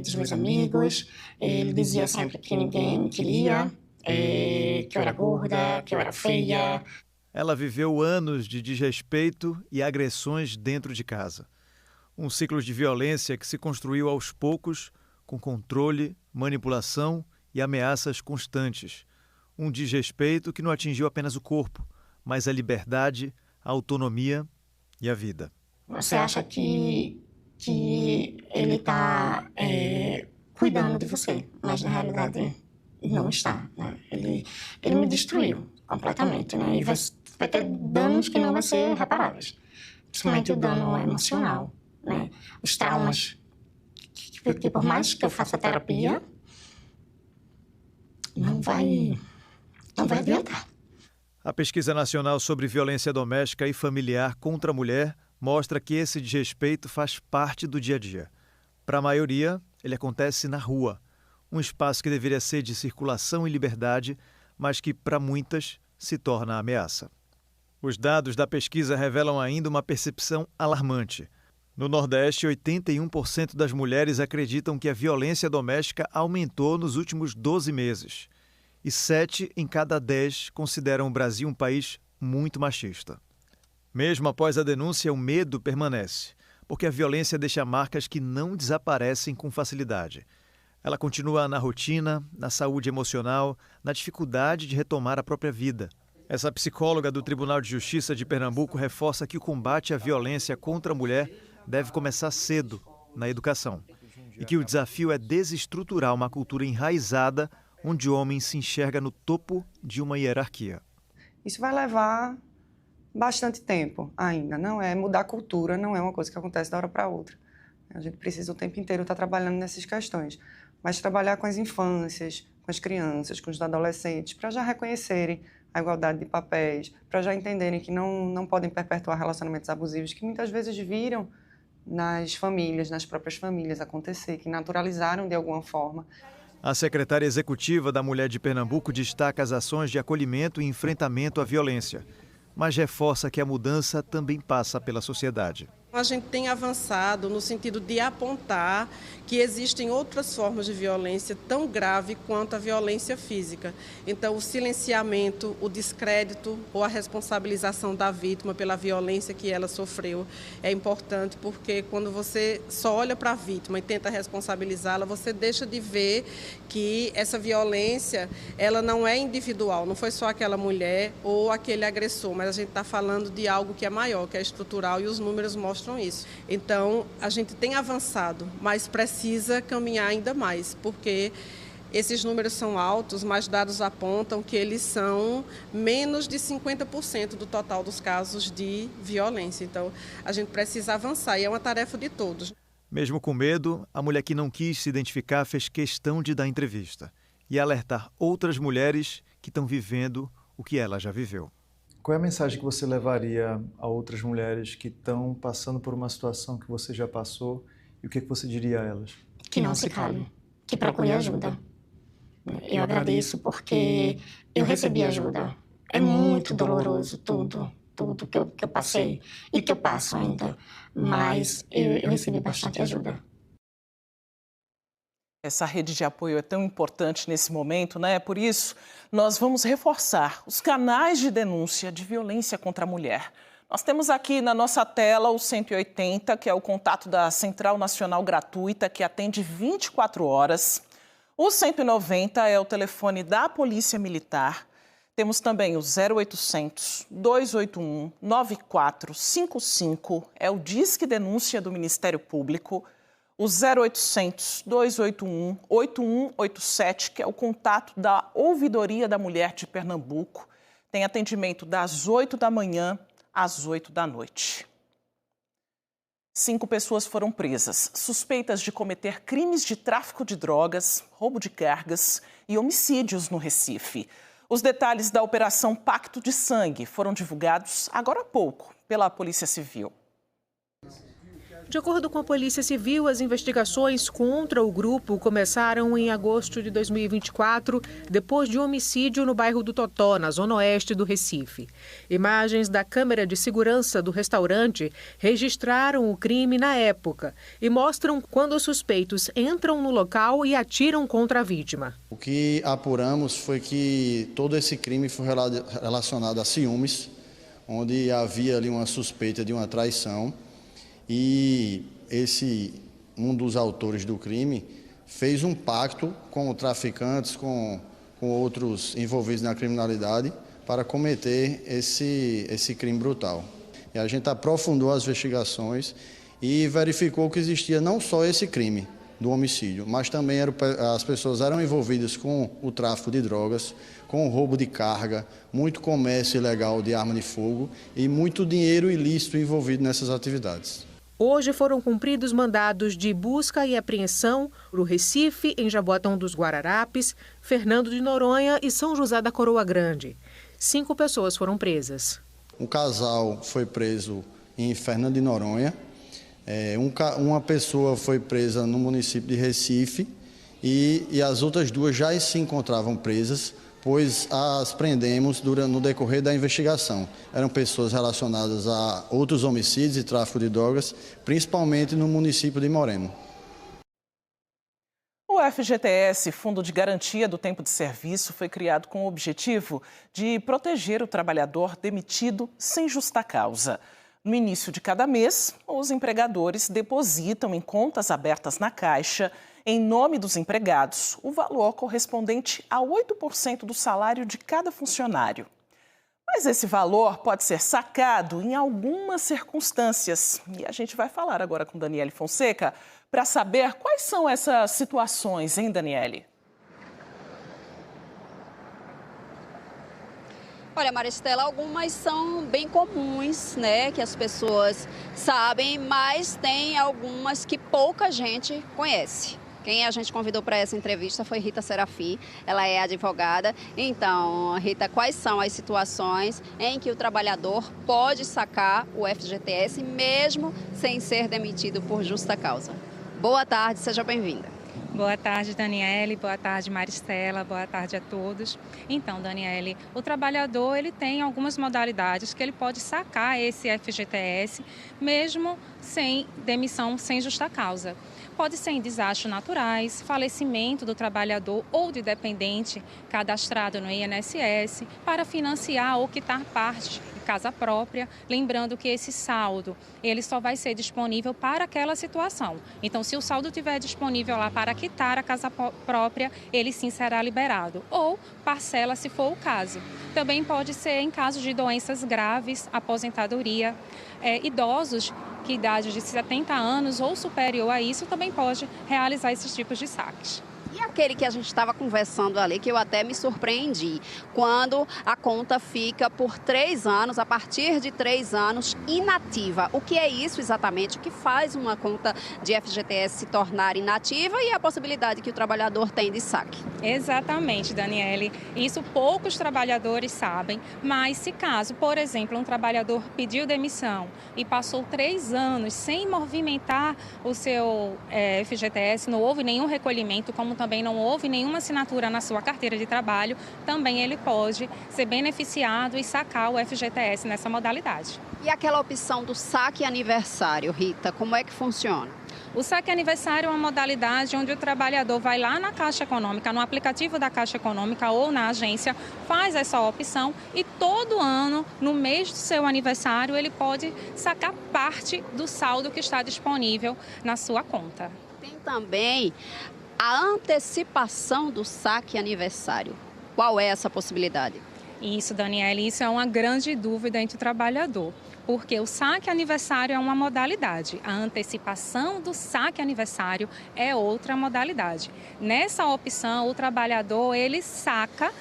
dos meus amigos. Ele dizia sempre que ninguém me queria, que eu era gorda, que eu era feia. Ela viveu anos de desrespeito e agressões dentro de casa. Um ciclo de violência que se construiu aos poucos, com controle, manipulação e ameaças constantes. Um desrespeito que não atingiu apenas o corpo, mas a liberdade, a autonomia e a vida. Você acha que ele está cuidando de você, mas na realidade não está, né? Ele me destruiu completamente, né? E vai ter danos que não vão ser reparáveis, principalmente o dano emocional, né? Os traumas que por mais que eu faça terapia, não vai adiantar. A Pesquisa Nacional sobre Violência Doméstica e Familiar contra a Mulher mostra que esse desrespeito faz parte do dia a dia. Para a maioria, ele acontece na rua, um espaço que deveria ser de circulação e liberdade, mas que, para muitas, se torna ameaça. Os dados da pesquisa revelam ainda uma percepção alarmante. No Nordeste, 81% das mulheres acreditam que a violência doméstica aumentou nos últimos 12 meses. E 7 em cada 10 consideram o Brasil um país muito machista. Mesmo após a denúncia, o medo permanece, porque a violência deixa marcas que não desaparecem com facilidade. Ela continua na rotina, na saúde emocional, na dificuldade de retomar a própria vida. Essa psicóloga do Tribunal de Justiça de Pernambuco reforça que o combate à violência contra a mulher deve começar cedo, na educação, e que o desafio é desestruturar uma cultura enraizada onde o homem se enxerga no topo de uma hierarquia. Isso vai levar bastante tempo ainda, não é mudar a cultura, não é uma coisa que acontece da hora para outra. A gente precisa o tempo inteiro estar trabalhando nessas questões, mas trabalhar com as infâncias, com as crianças, com os adolescentes, para já reconhecerem a igualdade de papéis, para já entenderem que não podem perpetuar relacionamentos abusivos que muitas vezes viram nas famílias, nas próprias famílias acontecer, que naturalizaram de alguma forma. A secretária executiva da Mulher de Pernambuco destaca as ações de acolhimento e enfrentamento à violência, mas reforça que a mudança também passa pela sociedade. A gente tem avançado no sentido de apontar que existem outras formas de violência tão grave quanto a violência física. Então, o silenciamento, o descrédito ou a responsabilização da vítima pela violência que ela sofreu é importante, porque quando você só olha para a vítima e tenta responsabilizá-la, você deixa de ver que essa violência ela não é individual, não foi só aquela mulher ou aquele agressor, mas a gente está falando de algo que é maior, que é estrutural, e os números mostram isso. Então, a gente tem avançado, mas precisa caminhar ainda mais, porque esses números são altos, mas dados apontam que eles são menos de 50% do total dos casos de violência. Então, a gente precisa avançar e é uma tarefa de todos. Mesmo com medo, a mulher que não quis se identificar fez questão de dar entrevista e alertar outras mulheres que estão vivendo o que ela já viveu. Qual é a mensagem que você levaria a outras mulheres que estão passando por uma situação que você já passou e o que você diria a elas? Que não se calem, que procure ajuda. Eu agradeço porque eu recebi ajuda. É muito doloroso tudo que eu passei e que eu passo ainda, mas eu recebi bastante ajuda. Essa rede de apoio é tão importante nesse momento, né? Por isso, nós vamos reforçar os canais de denúncia de violência contra a mulher. Nós temos aqui na nossa tela o 180, que é o contato da Central Nacional Gratuita, que atende 24 horas. O 190 é o telefone da Polícia Militar. Temos também o 0800 281 9455, é o Disque Denúncia do Ministério Público. O 0800 281 8187, que é o contato da Ouvidoria da Mulher de Pernambuco. Tem atendimento das 8 da manhã às 8 da noite. 5 pessoas foram presas, suspeitas de cometer crimes de tráfico de drogas, roubo de cargas e homicídios no Recife. Os detalhes da Operação Pacto de Sangue foram divulgados agora há pouco pela Polícia Civil. De acordo com a Polícia Civil, as investigações contra o grupo começaram em agosto de 2024, depois de um homicídio no bairro do Totó, na zona oeste do Recife. Imagens da câmera de segurança do restaurante registraram o crime na época e mostram quando os suspeitos entram no local e atiram contra a vítima. O que apuramos foi que todo esse crime foi relacionado a ciúmes onde havia ali uma suspeita de uma traição e um dos autores do crime fez um pacto com traficantes, com outros envolvidos na criminalidade para cometer esse crime brutal. E a gente aprofundou as investigações e verificou que existia não só esse crime do homicídio, mas também as pessoas eram envolvidas com o tráfico de drogas, com o roubo de carga, muito comércio ilegal de arma de fogo e muito dinheiro ilícito envolvido nessas atividades. Hoje foram cumpridos mandados de busca e apreensão no Recife, em Jaboatão dos Guararapes, Fernando de Noronha e São José da Coroa Grande. 5 pessoas foram presas. Um casal foi preso em Fernando de Noronha. Uma pessoa foi presa no município de Recife e as outras 2 já se encontravam presas, pois as prendemos no decorrer da investigação. Eram pessoas relacionadas a outros homicídios e tráfico de drogas, principalmente no município de Moreno. O FGTS, Fundo de Garantia do Tempo de Serviço, foi criado com o objetivo de proteger o trabalhador demitido sem justa causa. No início de cada mês, os empregadores depositam em contas abertas na Caixa, em nome dos empregados, o valor correspondente a 8% do salário de cada funcionário. Mas esse valor pode ser sacado em algumas circunstâncias. E a gente vai falar agora com Daniele Fonseca para saber quais são essas situações, hein, Daniele? Olha, Maristela, algumas são bem comuns, né, que as pessoas sabem, mas tem algumas que pouca gente conhece. Quem a gente convidou para essa entrevista foi Rita Serafim, ela é advogada. Então, Rita, quais são as situações em que o trabalhador pode sacar o FGTS mesmo sem ser demitido por justa causa? Boa tarde, seja bem-vinda. Boa tarde, Daniele. Boa tarde, Maristela. Boa tarde a todos. Então, Daniele, o trabalhador ele tem algumas modalidades que ele pode sacar esse FGTS mesmo sem demissão, sem justa causa. Pode ser em desastres naturais, falecimento do trabalhador ou de dependente cadastrado no INSS para financiar ou quitar parte de casa própria, lembrando que esse saldo ele só vai ser disponível para aquela situação. Então, se o saldo estiver disponível lá para quitar a casa própria, ele sim será liberado. Ou parcela, se for o caso. Também pode ser em casos de doenças graves, aposentadoria, idosos que idade de 70 anos ou superior a isso também pode realizar esses tipos de saques. E aquele que a gente estava conversando ali, que eu até me surpreendi, quando a conta fica por 3 anos, a partir de 3 anos, inativa. O que é isso exatamente? O que faz uma conta de FGTS se tornar inativa e a possibilidade que o trabalhador tem de saque? Exatamente, Daniele. Isso poucos trabalhadores sabem, mas se caso, por exemplo, um trabalhador pediu demissão e passou 3 anos sem movimentar o seu FGTS, não houve nenhum recolhimento, como também não houve nenhuma assinatura na sua carteira de trabalho, também ele pode ser beneficiado e sacar o FGTS nessa modalidade. E aquela opção do saque aniversário, Rita, como é que funciona? O saque aniversário é uma modalidade onde o trabalhador vai lá na Caixa Econômica, no aplicativo da Caixa Econômica ou na agência, faz essa opção e todo ano, no mês do seu aniversário, ele pode sacar parte do saldo que está disponível na sua conta. Tem também a antecipação do saque aniversário. Qual é essa possibilidade? Isso, Daniele, isso é uma grande dúvida entre o trabalhador, porque o saque aniversário é uma modalidade, a antecipação do saque aniversário é outra modalidade. Nessa opção, o trabalhador ele saca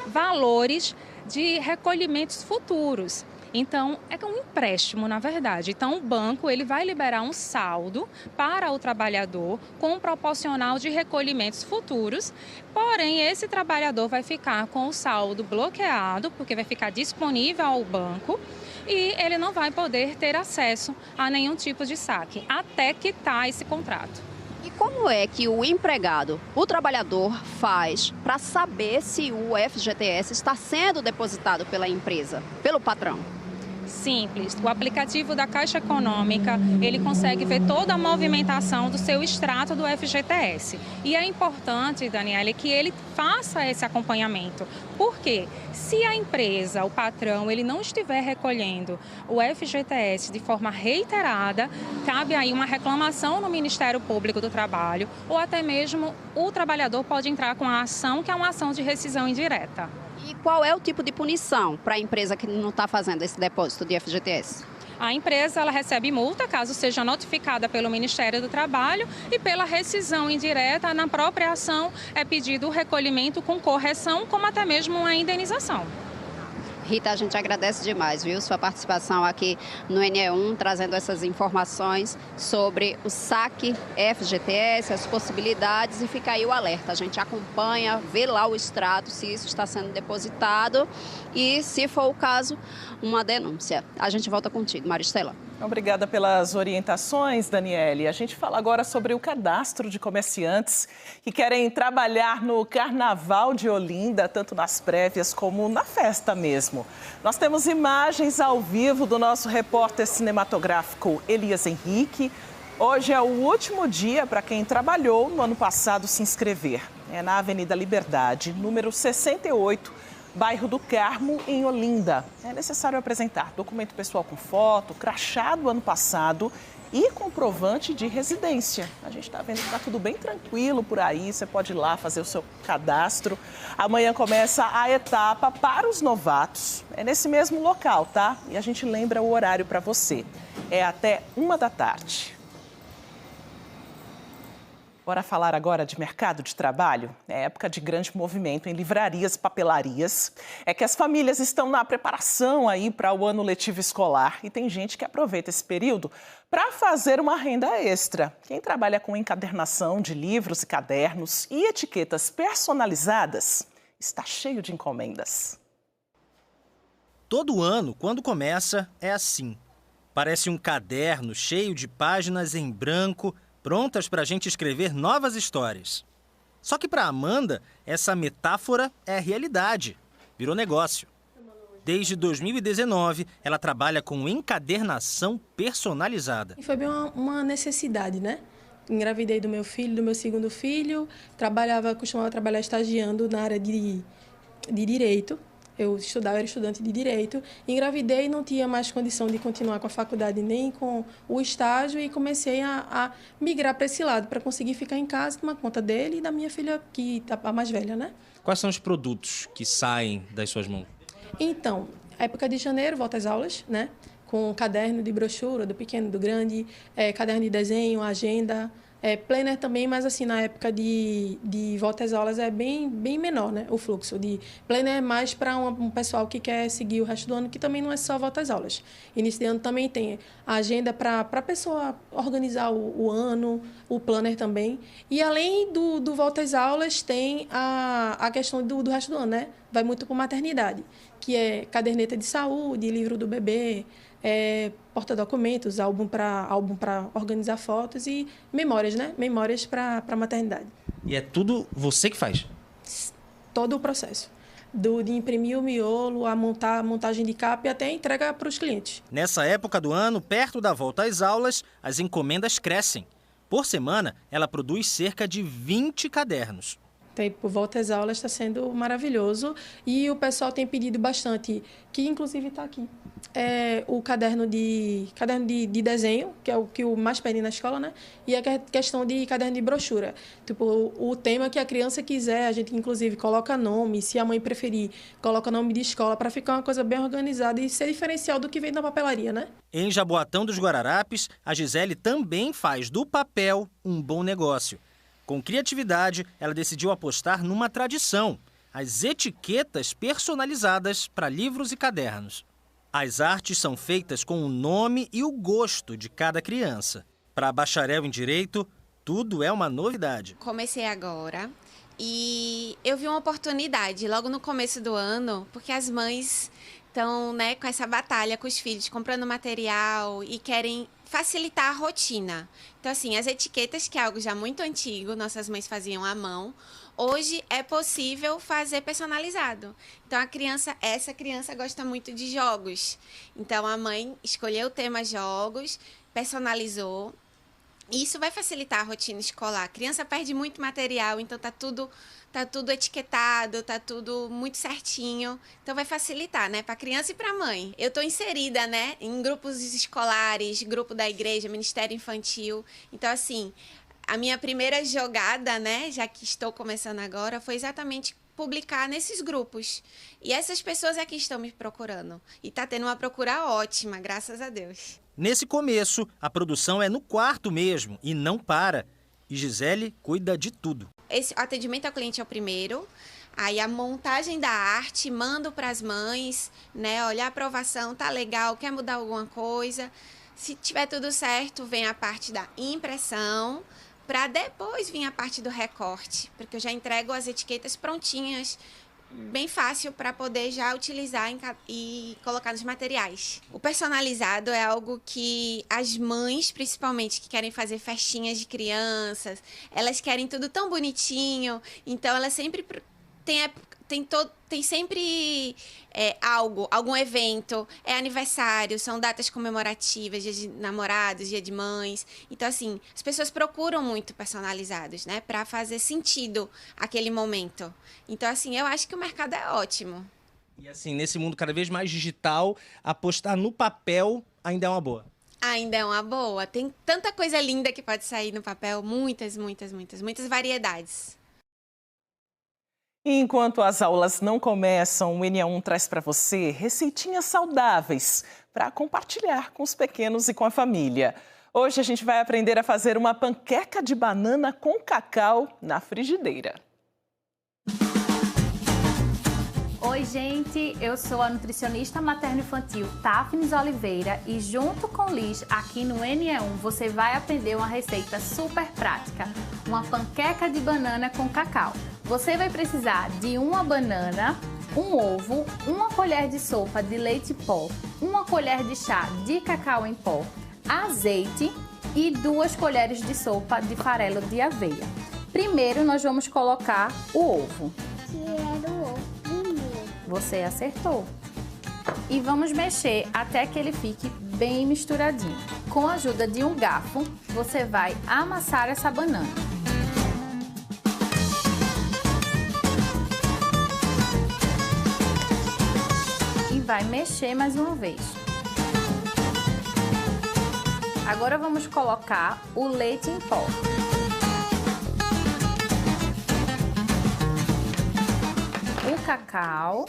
valores de recolhimentos futuros. Então, é um empréstimo, na verdade. Então, o banco ele vai liberar um saldo para o trabalhador com um proporcional de recolhimentos futuros. Porém, esse trabalhador vai ficar com o saldo bloqueado, porque vai ficar disponível ao banco e ele não vai poder ter acesso a nenhum tipo de saque, até quitar esse contrato. E como é que o empregado, o trabalhador, faz para saber se o FGTS está sendo depositado pela empresa, pelo patrão? Simples. O aplicativo da Caixa Econômica, ele consegue ver toda a movimentação do seu extrato do FGTS. E é importante, Daniela, que ele faça esse acompanhamento. Por quê? Se a empresa, o patrão, ele não estiver recolhendo o FGTS de forma reiterada, cabe aí uma reclamação no Ministério Público do Trabalho ou até mesmo o trabalhador pode entrar com a ação, que é uma ação de rescisão indireta. E qual é o tipo de punição para a empresa que não está fazendo esse depósito de FGTS? A empresa ela recebe multa caso seja notificada pelo Ministério do Trabalho e pela rescisão indireta, na própria ação é pedido o recolhimento com correção, como até mesmo uma indenização. Rita, a gente agradece demais, viu, sua participação aqui no NE1, trazendo essas informações sobre o saque FGTS, as possibilidades, e fica aí o alerta. A gente acompanha, vê lá o extrato, se isso está sendo depositado e, se for o caso, uma denúncia. A gente volta contigo, Maristela. Obrigada pelas orientações, Daniele. A gente fala agora sobre o cadastro de comerciantes que querem trabalhar no Carnaval de Olinda, tanto nas prévias como na festa mesmo. Nós temos imagens ao vivo do nosso repórter cinematográfico Elias Henrique. Hoje é o último dia para quem trabalhou no ano passado se inscrever. É na Avenida Liberdade, número 68, bairro do Carmo, em Olinda. É necessário apresentar documento pessoal com foto, crachá do ano passado e comprovante de residência. A gente está vendo que está tudo bem tranquilo por aí, você pode ir lá fazer o seu cadastro. Amanhã começa a etapa para os novatos. É nesse mesmo local, tá? E a gente lembra o horário para você. É até 13h. Bora falar agora de mercado de trabalho. É época de grande movimento em livrarias e papelarias. É que as famílias estão na preparação aí para o ano letivo escolar e tem gente que aproveita esse período para fazer uma renda extra. Quem trabalha com encadernação de livros e cadernos e etiquetas personalizadas está cheio de encomendas. Todo ano, quando começa, é assim. Parece um caderno cheio de páginas em branco, prontas para a gente escrever novas histórias. Só que para Amanda, essa metáfora é realidade, virou negócio. Desde 2019, ela trabalha com encadernação personalizada. Foi bem uma necessidade, né? Engravidei do meu filho, do meu segundo filho, costumava trabalhar estagiando na área de direito. Eu era estudante de Direito, engravidei e não tinha mais condição de continuar com a faculdade nem com o estágio e comecei a migrar para esse lado, para conseguir ficar em casa, tomar conta dele e da minha filha, que está a mais velha, né? Quais são os produtos que saem das suas mãos? Então, época de janeiro, volta às aulas, né? Com caderno de brochura, do pequeno, do grande, caderno de desenho, agenda, planner também, mas assim, na época de volta às aulas é bem menor, né? O fluxo de planner é mais para um pessoal que quer seguir o resto do ano, que também não é só volta às aulas. Início de ano também tem a agenda para a pessoa organizar o ano, o planner também. E além do volta às aulas, tem a questão do resto do ano, né? Vai muito para maternidade, que é caderneta de saúde, livro do bebê, porta-documentos, álbum para organizar fotos e memórias, né? Memórias para a maternidade. E é tudo você que faz? Todo o processo. De imprimir o miolo, a montagem de capa e até a entrega para os clientes. Nessa época do ano, perto da volta às aulas, as encomendas crescem. Por semana, ela produz cerca de 20 cadernos. Por volta às aulas está sendo maravilhoso e o pessoal tem pedido bastante, que inclusive está aqui. O caderno de desenho, que é o que o mais pedem na escola, né? E a questão de caderno de brochura. Tipo, o tema que a criança quiser, a gente inclusive coloca nome, se a mãe preferir, coloca nome de escola, para ficar uma coisa bem organizada e ser diferencial do que vem na papelaria, né? Em Jaboatão dos Guararapes, a Gisele também faz do papel um bom negócio. Com criatividade, ela decidiu apostar numa tradição, as etiquetas personalizadas para livros e cadernos. As artes são feitas com o nome e o gosto de cada criança. Para bacharel em Direito, tudo é uma novidade. Comecei agora e eu vi uma oportunidade logo no começo do ano, porque as mães estão, né, com essa batalha com os filhos, comprando material e querem facilitar a rotina. Então, assim, as etiquetas, que é algo já muito antigo, nossas mães faziam à mão. hoje é possível fazer personalizado. Então, essa criança gosta muito de jogos. Então, a mãe escolheu o tema jogos, personalizou. Isso vai facilitar a rotina escolar. A criança perde muito material, então tá tudo etiquetado, tá tudo muito certinho. Então vai facilitar, né, para a criança e para a mãe. Eu tô inserida, né, em grupos escolares, grupo da igreja, Ministério Infantil. Então assim, a minha primeira jogada, né, já que estou começando agora, foi exatamente publicar nesses grupos. E essas pessoas é que estão me procurando. E tá tendo uma procura ótima, graças a Deus. Nesse começo, a produção é no quarto mesmo e não para. E Gisele cuida de tudo. Esse atendimento ao cliente é o primeiro. Aí a montagem da arte, mando para as mães, né? Olha a aprovação, tá legal, quer mudar alguma coisa. Se tiver tudo certo, vem a parte da impressão, para depois vir a parte do recorte, porque eu já entrego as etiquetas prontinhas, bem fácil para poder já utilizar e colocar nos materiais. O personalizado é algo que as mães, principalmente, que querem fazer festinhas de crianças, elas querem tudo tão bonitinho, então elas sempre tem sempre algum evento, aniversário, são datas comemorativas, dia de namorados, dia de mães. Então, assim, as pessoas procuram muito personalizados, né? Para fazer sentido aquele momento. Então, assim, eu acho que o mercado é ótimo. E assim, nesse mundo cada vez mais digital, apostar no papel ainda é uma boa. Ainda é uma boa. Tem tanta coisa linda que pode sair no papel, muitas variedades. E enquanto as aulas não começam, o NE1 traz para você receitinhas saudáveis para compartilhar com os pequenos e com a família. Hoje a gente vai aprender a fazer uma panqueca de banana com cacau na frigideira. Oi, gente! Eu sou a nutricionista materno-infantil Tafnis Oliveira e junto com Liz, aqui no NE1, você vai aprender uma receita super prática, uma panqueca de banana com cacau. Você vai precisar de uma banana, um ovo, uma colher de sopa de leite em pó, uma colher de chá de cacau em pó, azeite e 2 colheres de sopa de farelo de aveia. Primeiro, nós vamos colocar o ovo. Quero o ovo primeiro. Você acertou. E vamos mexer até que ele fique bem misturadinho. Com a ajuda de um garfo, você vai amassar essa banana. E vai mexer mais uma vez. Agora vamos colocar o leite em pó. O cacau.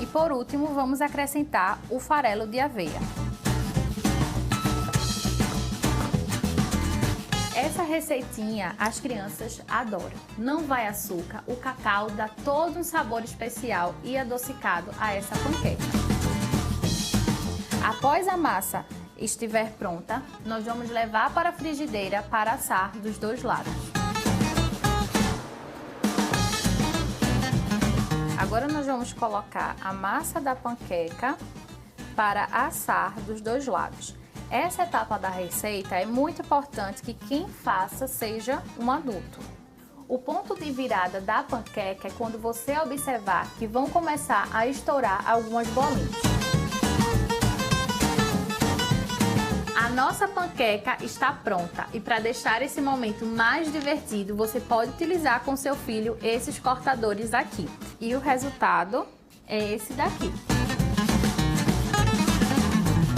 E por último, vamos acrescentar o farelo de aveia. Essa receitinha as crianças adoram. Não vai açúcar, o cacau dá todo um sabor especial e adocicado a essa panqueca. Após a massa estiver pronta, nós vamos levar para a frigideira para assar dos 2 lados. Agora nós vamos colocar a massa da panqueca para assar dos 2 lados. Essa etapa da receita é muito importante que quem faça seja um adulto. O ponto de virada da panqueca é quando você observar que vão começar a estourar algumas bolinhas. A nossa panqueca está pronta e para deixar esse momento mais divertido, você pode utilizar com seu filho esses cortadores aqui. E o resultado é esse daqui.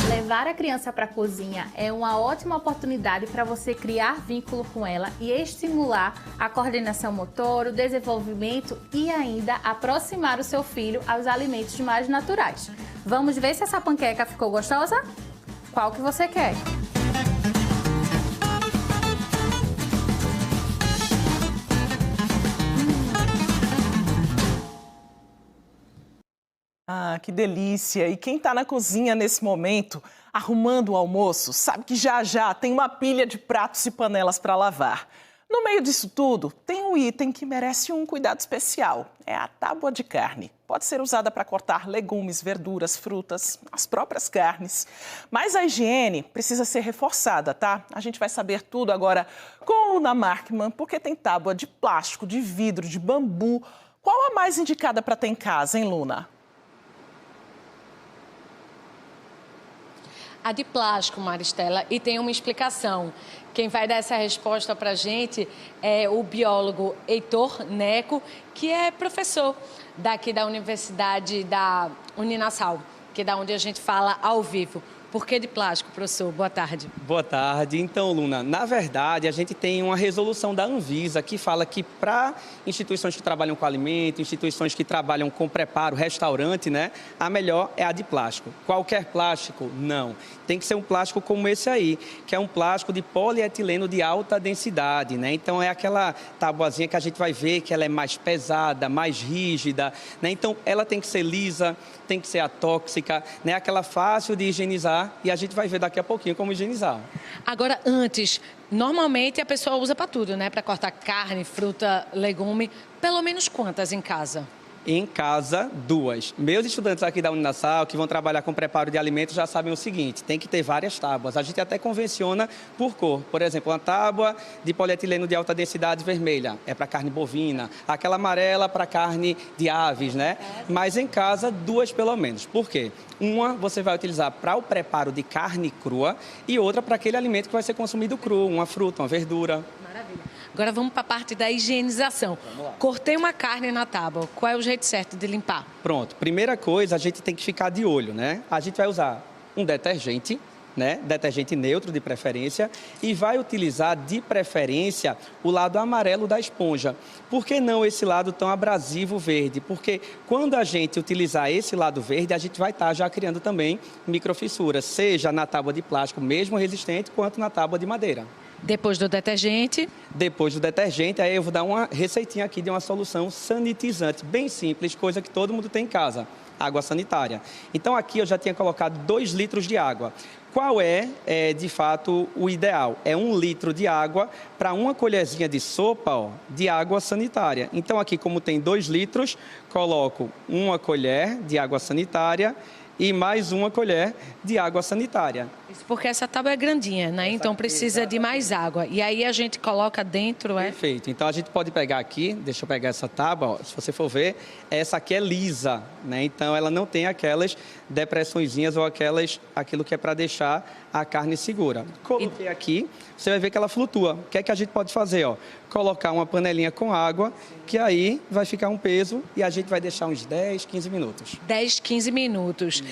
Levar a criança para a cozinha é uma ótima oportunidade para você criar vínculo com ela e estimular a coordenação motor, o desenvolvimento e ainda aproximar o seu filho aos alimentos mais naturais. Vamos ver se essa panqueca ficou gostosa? Qual que você quer? Ah, que delícia! E quem está na cozinha nesse momento, arrumando o almoço, sabe que já já tem uma pilha de pratos e panelas para lavar. No meio disso tudo, tem um item que merece um cuidado especial. É a tábua de carne. Pode ser usada para cortar legumes, verduras, frutas, as próprias carnes. Mas a higiene precisa ser reforçada, tá? A gente vai saber tudo agora com Luna Markman, porque tem tábua de plástico, de vidro, de bambu. Qual a mais indicada para ter em casa, hein, Luna? A de plástico, Maristela, e tem uma explicação. Quem vai dar essa resposta para a gente é o biólogo Heitor Neco, que é professor daqui da Universidade da Uninassal, que é da onde a gente fala ao vivo. Por que de plástico, professor? Boa tarde. Boa tarde. Então, Luna, na verdade, a gente tem uma resolução da Anvisa que fala que para instituições que trabalham com alimento, instituições que trabalham com preparo, restaurante, né, a melhor é a de plástico. Qualquer plástico, não. Tem que ser um plástico como esse aí, que é um plástico de polietileno de alta densidade, né? Então, é aquela tabuazinha que a gente vai ver que ela é mais pesada, mais rígida, né? Então, ela tem que ser lisa, tem que ser atóxica, né? Aquela fácil de higienizar. E a gente vai ver daqui a pouquinho como higienizar. Agora, antes, normalmente a pessoa usa para tudo, né? Para cortar carne, fruta, legume. Pelo menos quantas em casa? Em casa, 2. Meus estudantes aqui da Uninassal, que vão trabalhar com preparo de alimentos, já sabem o seguinte, tem que ter várias tábuas. A gente até convenciona por cor. Por exemplo, uma tábua de polietileno de alta densidade vermelha é para carne bovina, aquela amarela para carne de aves, né? Mas em casa, 2 pelo menos. Por quê? Uma você vai utilizar para o preparo de carne crua e outra para aquele alimento que vai ser consumido cru, uma fruta, uma verdura. Maravilha. Agora vamos para a parte da higienização. Cortei uma carne na tábua, qual é o jeito certo de limpar? Pronto, primeira coisa, a gente tem que ficar de olho, né? A gente vai usar um detergente, né? Detergente neutro de preferência, e vai utilizar de preferência o lado amarelo da esponja. Por que não esse lado tão abrasivo verde? Porque quando a gente utilizar esse lado verde, a gente vai estar já criando também microfissuras, seja na tábua de plástico mesmo resistente, quanto na tábua de madeira. Depois do detergente? Depois do detergente, aí eu vou dar uma receitinha aqui de uma solução sanitizante, bem simples, coisa que todo mundo tem em casa, água sanitária. Então aqui eu já tinha colocado 2 litros de água. Qual é, de fato, o ideal? É 1 litro de água para uma colherzinha de sopa, ó, de água sanitária. Então aqui, como tem 2 litros, coloco 1 colher de água sanitária e mais 1 colher de água sanitária. Isso porque essa tábua é grandinha, né? Então precisa de mais água. E aí a gente coloca dentro, é? Perfeito. Então a gente pode pegar aqui, deixa eu pegar essa tábua, ó, se você for ver, essa aqui é lisa, né? Então ela não tem aquelas depressõezinhas ou aquilo que é para deixar a carne segura. Coloquei aqui, você vai ver que ela flutua. O que é que a gente pode fazer, ó? Colocar uma panelinha com água, que aí vai ficar um peso e a gente vai deixar uns 10, 15 minutos. 10, 15 minutos.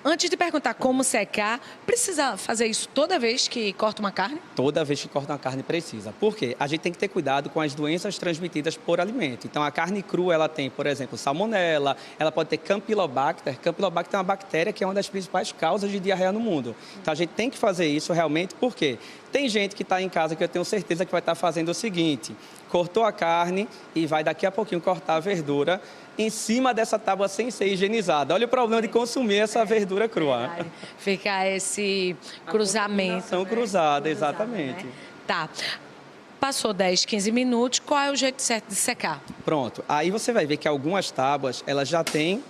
Antes de perguntar como secar, precisa fazer isso toda vez que corta uma carne? Toda vez que corta uma carne precisa. Por quê? A gente tem que ter cuidado com as doenças transmitidas por alimento. Então, a carne crua, ela tem, por exemplo, salmonela, ela pode ter Campylobacter. Campylobacter é uma bactéria que é uma das principais causas de diarreia no mundo. Então, a gente tem que fazer isso realmente, por quê? Tem gente que está em casa que eu tenho certeza que vai estar fazendo o seguinte, cortou a carne e vai daqui a pouquinho cortar a verdura em cima dessa tábua sem ser higienizada. Olha o problema de consumir essa verdura crua. Fica esse cruzamento. São cruzada, exatamente. Né? Tá. Passou 10, 15 minutos, qual é o jeito certo de secar? Pronto. Aí você vai ver que algumas tábuas, elas já têm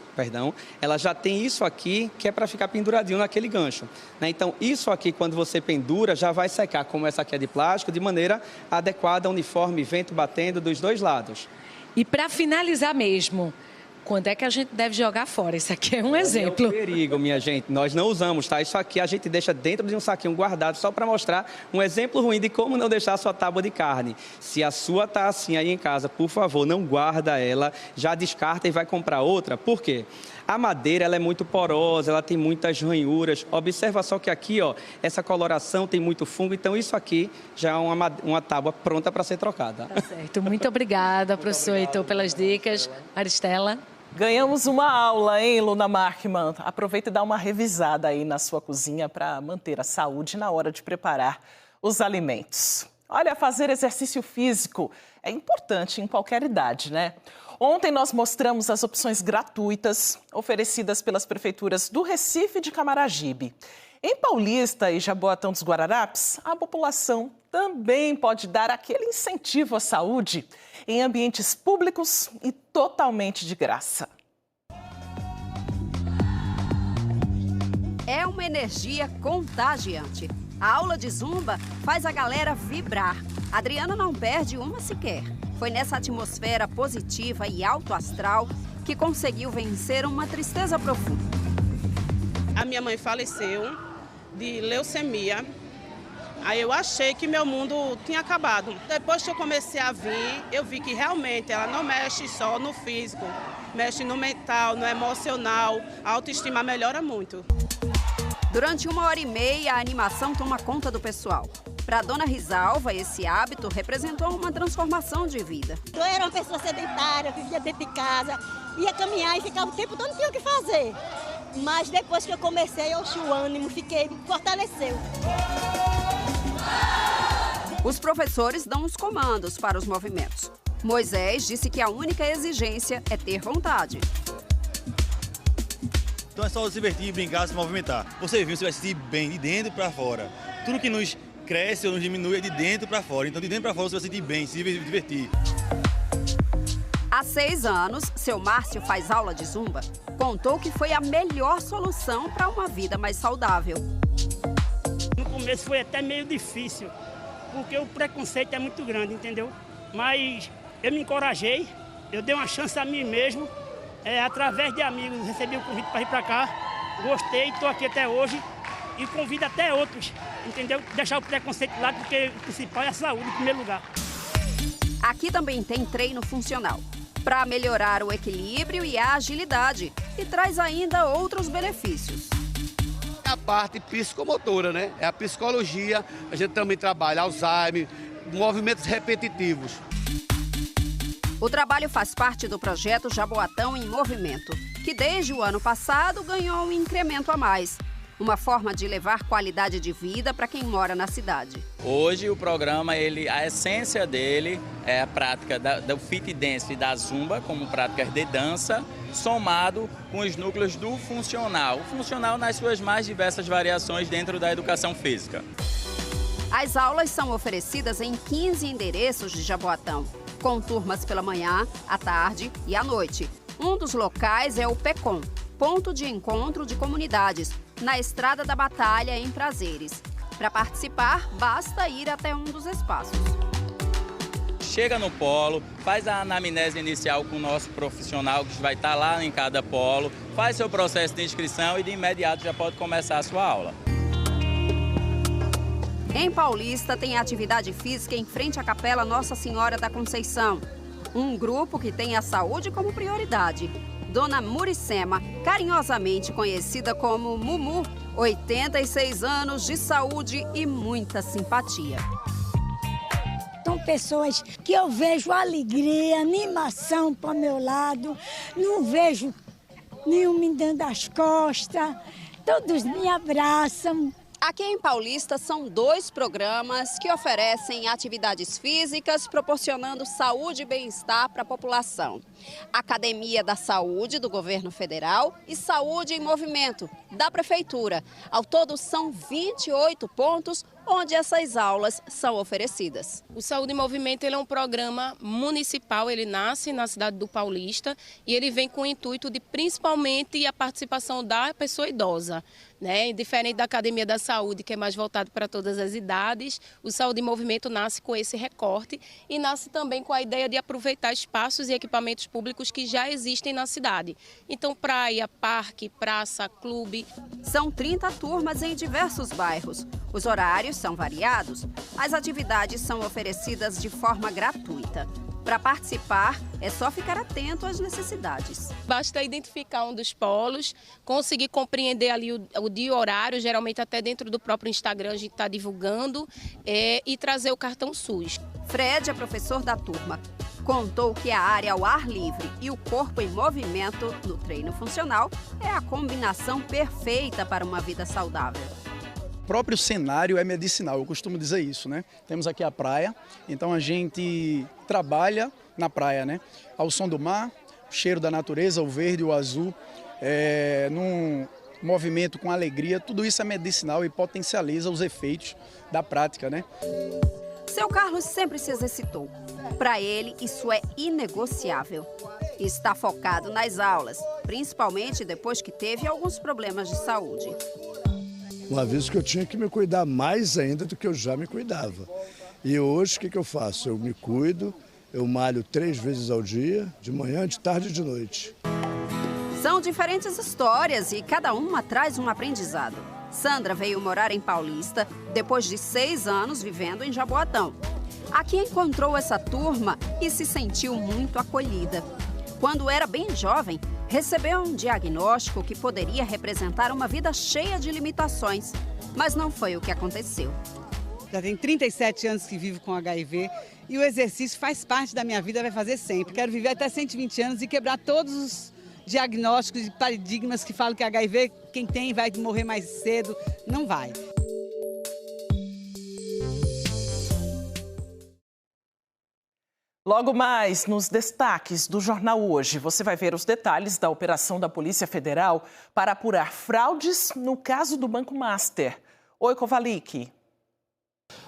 isso aqui que é para ficar penduradinho naquele gancho, né? Então, isso aqui, quando você pendura, já vai secar, como essa aqui é de plástico, de maneira adequada, uniforme, vento batendo dos 2 lados. E para finalizar mesmo, quando é que a gente deve jogar fora? Isso aqui é um exemplo. É um perigo, minha gente. Nós não usamos, tá? Isso aqui a gente deixa dentro de um saquinho guardado só para mostrar um exemplo ruim de como não deixar a sua tábua de carne. Se a sua tá assim aí em casa, por favor, não guarda ela, já descarta e vai comprar outra. Por quê? A madeira, ela é muito porosa, ela tem muitas ranhuras. Observa só que aqui, ó, essa coloração tem muito fungo, então isso aqui já é uma tábua pronta para ser trocada. Tá certo. Muito obrigada, professor Heitor, pelas dicas. Maristela? Ganhamos uma aula, hein, Luna Markman? Aproveita e dá uma revisada aí na sua cozinha para manter a saúde na hora de preparar os alimentos. Olha, fazer exercício físico é importante em qualquer idade, né? Ontem nós mostramos as opções gratuitas oferecidas pelas prefeituras do Recife e de Camaragibe. Em Paulista e Jaboatão dos Guararapes, a população também pode dar aquele incentivo à saúde em ambientes públicos e totalmente de graça. É uma energia contagiante. A aula de zumba faz a galera vibrar. A Adriana não perde uma sequer. Foi nessa atmosfera positiva e alto astral que conseguiu vencer uma tristeza profunda. A minha mãe faleceu de leucemia. Aí eu achei que meu mundo tinha acabado. Depois que eu comecei a vir, eu vi que realmente ela não mexe só no físico, mexe no mental, no emocional. A autoestima melhora muito. Durante 1h30, a animação toma conta do pessoal. Para a dona Risalva, esse hábito representou uma transformação de vida. Eu era uma pessoa sedentária, vivia dentro de casa, ia caminhar e ficava o tempo todo, não tinha o que fazer. Mas depois que eu comecei, o ânimo, fortaleceu. Os professores dão os comandos para os movimentos. Moisés disse que a única exigência é ter vontade. Então é só se divertir, brincar, se movimentar. Você viu, você vai se sentir bem de dentro para fora. Tudo que nos cresce ou nos diminui é de dentro para fora. Então de dentro para fora você vai se sentir bem, se divertir. Há 6 anos, seu Márcio faz aula de zumba. Contou que foi a melhor solução para uma vida mais saudável. No começo foi até meio difícil, porque o preconceito é muito grande, entendeu? Mas eu me encorajei, eu dei uma chance a mim mesmo. Através de amigos, recebi o convite para ir para cá. Gostei, estou aqui até hoje e convido até outros, entendeu? Deixar o preconceito de lado, porque o principal é a saúde em primeiro lugar. Aqui também tem treino funcional, para melhorar o equilíbrio e a agilidade, e traz ainda outros benefícios. A parte psicomotora, né? É a psicologia, a gente também trabalha Alzheimer, movimentos repetitivos. O trabalho faz parte do projeto Jaboatão em Movimento, que desde o ano passado ganhou um incremento a mais. Uma forma de levar qualidade de vida para quem mora na cidade. Hoje o programa, a essência dele é a prática do fit dance e da zumba, como práticas de dança, somado com os núcleos do funcional. O funcional nas suas mais diversas variações dentro da educação física. As aulas são oferecidas em 15 endereços de Jaboatão, com turmas pela manhã, à tarde e à noite. Um dos locais é o PECOM, Ponto de Encontro de Comunidades, na Estrada da Batalha, em Prazeres. Para participar, basta ir até um dos espaços. Chega no polo, faz a anamnese inicial com o nosso profissional, que vai estar lá em cada polo, faz seu processo de inscrição e de imediato já pode começar a sua aula. Em Paulista tem atividade física em frente à Capela Nossa Senhora da Conceição. Um grupo que tem a saúde como prioridade. Dona Muricema, carinhosamente conhecida como Mumu, 86 anos de saúde e muita simpatia. São pessoas que eu vejo alegria, animação para o meu lado, não vejo nenhum me dando as costas, todos me abraçam. Aqui em Paulista são 2 programas que oferecem atividades físicas, proporcionando saúde e bem-estar para a população. Academia da Saúde, do Governo Federal, e Saúde em Movimento, da Prefeitura. Ao todo, são 28 pontos onde essas aulas são oferecidas. O Saúde em Movimento ele é um programa municipal, ele nasce na cidade do Paulista e ele vem com o intuito de principalmente a participação da pessoa idosa. Diferente da Academia da Saúde, que é mais voltado para todas as idades, o Saúde em Movimento nasce com esse recorte e nasce também com a ideia de aproveitar espaços e equipamentos públicos que já existem na cidade. Então, praia, parque, praça, clube. São 30 turmas em diversos bairros. Os horários são variados. As atividades são oferecidas de forma gratuita. Para participar, é só ficar atento às necessidades. Basta identificar um dos polos, conseguir compreender ali o dia e o horário, geralmente até dentro do próprio Instagram a gente está divulgando, e trazer o cartão SUS. Fred é professor da turma. Contou que a área ao ar livre e o corpo em movimento no treino funcional é a combinação perfeita para uma vida saudável. O próprio cenário é medicinal, eu costumo dizer isso, né? Temos aqui a praia, então a gente trabalha na praia, né? Ao som do mar, o cheiro da natureza, o verde, o azul, num movimento, com alegria, tudo isso é medicinal e potencializa os efeitos da prática, né? Seu Carlos sempre se exercitou. Para ele, isso é inegociável. Está focado nas aulas, principalmente depois que teve alguns problemas de saúde. Um aviso que eu tinha que me cuidar mais ainda do que eu já me cuidava. E hoje, o que eu faço? Eu me cuido, eu malho 3 vezes ao dia, de manhã, de tarde e de noite. São diferentes histórias e cada uma traz um aprendizado. Sandra veio morar em Paulista depois de 6 anos vivendo em Jaboatão. Aqui encontrou essa turma e se sentiu muito acolhida. Quando era bem jovem, recebeu um diagnóstico que poderia representar uma vida cheia de limitações, mas não foi o que aconteceu. Já tem 37 anos que vivo com HIV e o exercício faz parte da minha vida, vai fazer sempre. Quero viver até 120 anos e quebrar todos os diagnósticos e paradigmas que falam que HIV, quem tem vai morrer mais cedo. Não vai. Logo mais, nos destaques do Jornal Hoje, você vai ver os detalhes da operação da Polícia Federal para apurar fraudes no caso do Banco Master. Oi, Kovalik.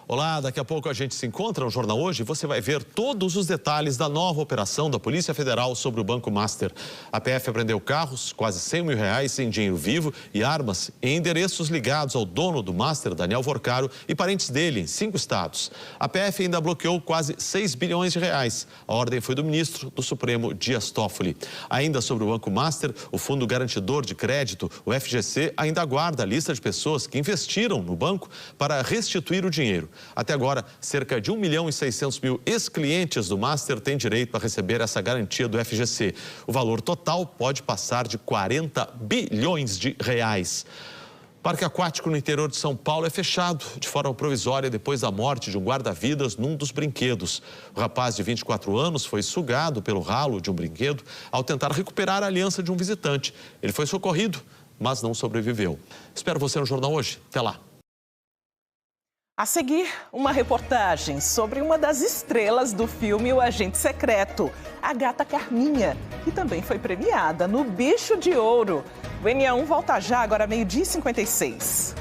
Olá, daqui a pouco a gente se encontra no Jornal Hoje e você vai ver todos os detalhes da nova operação da Polícia Federal sobre o Banco Master. A PF apreendeu carros, quase R$100 mil em dinheiro vivo e armas em endereços ligados ao dono do Master, Daniel Vorcaro, e parentes dele em 5 estados. A PF ainda bloqueou quase R$6 bilhões. A ordem foi do ministro do Supremo, Dias Toffoli. Ainda sobre o Banco Master, o Fundo Garantidor de Crédito, o FGC, ainda aguarda a lista de pessoas que investiram no banco para restituir o dinheiro. Até agora, cerca de 1.600.000 ex-clientes do Master têm direito a receber essa garantia do FGC. O valor total pode passar de R$40 bilhões. Parque aquático no interior de São Paulo é fechado de forma provisória depois da morte de um guarda-vidas num dos brinquedos. O rapaz de 24 anos foi sugado pelo ralo de um brinquedo ao tentar recuperar a aliança de um visitante. Ele foi socorrido, mas não sobreviveu. Espero você no Jornal Hoje. Até lá. A seguir, uma reportagem sobre uma das estrelas do filme O Agente Secreto, a gata Carminha, que também foi premiada no Bicho de Ouro. O NE1 volta já, agora 12h56.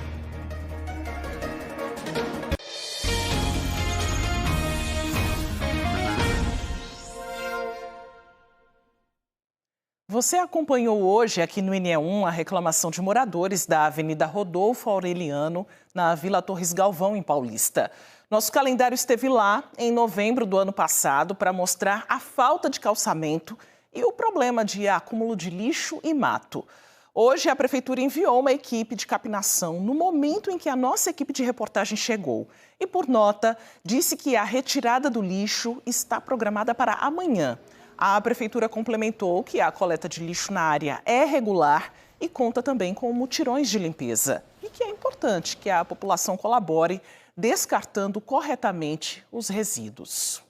Você acompanhou hoje aqui no NE1 a reclamação de moradores da Avenida Rodolfo Aureliano, na Vila Torres Galvão, em Paulista. Nosso calendário esteve lá em novembro do ano passado para mostrar a falta de calçamento e o problema de acúmulo de lixo e mato. Hoje, a Prefeitura enviou uma equipe de capinação no momento em que a nossa equipe de reportagem chegou. E, por nota, disse que a retirada do lixo está programada para amanhã. A Prefeitura complementou que a coleta de lixo na área é regular e conta também com mutirões de limpeza. E que é importante que a população colabore descartando corretamente os resíduos.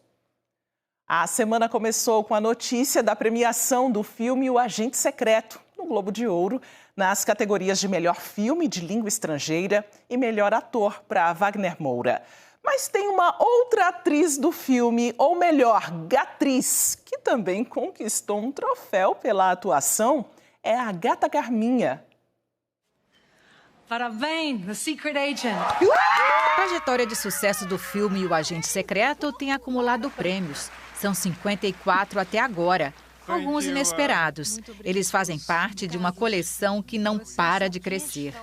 A semana começou com a notícia da premiação do filme O Agente Secreto, no Globo de Ouro, nas categorias de melhor filme de língua estrangeira e melhor ator para Wagner Moura. Mas tem uma outra atriz do filme, ou melhor, gatriz, que também conquistou um troféu pela atuação, é a gata Carminha. Parabéns, The Secret Agent! A trajetória de sucesso do filme O Agente Secreto tem acumulado prêmios. São 54 até agora, alguns inesperados. Eles fazem parte de uma coleção que não para de crescer.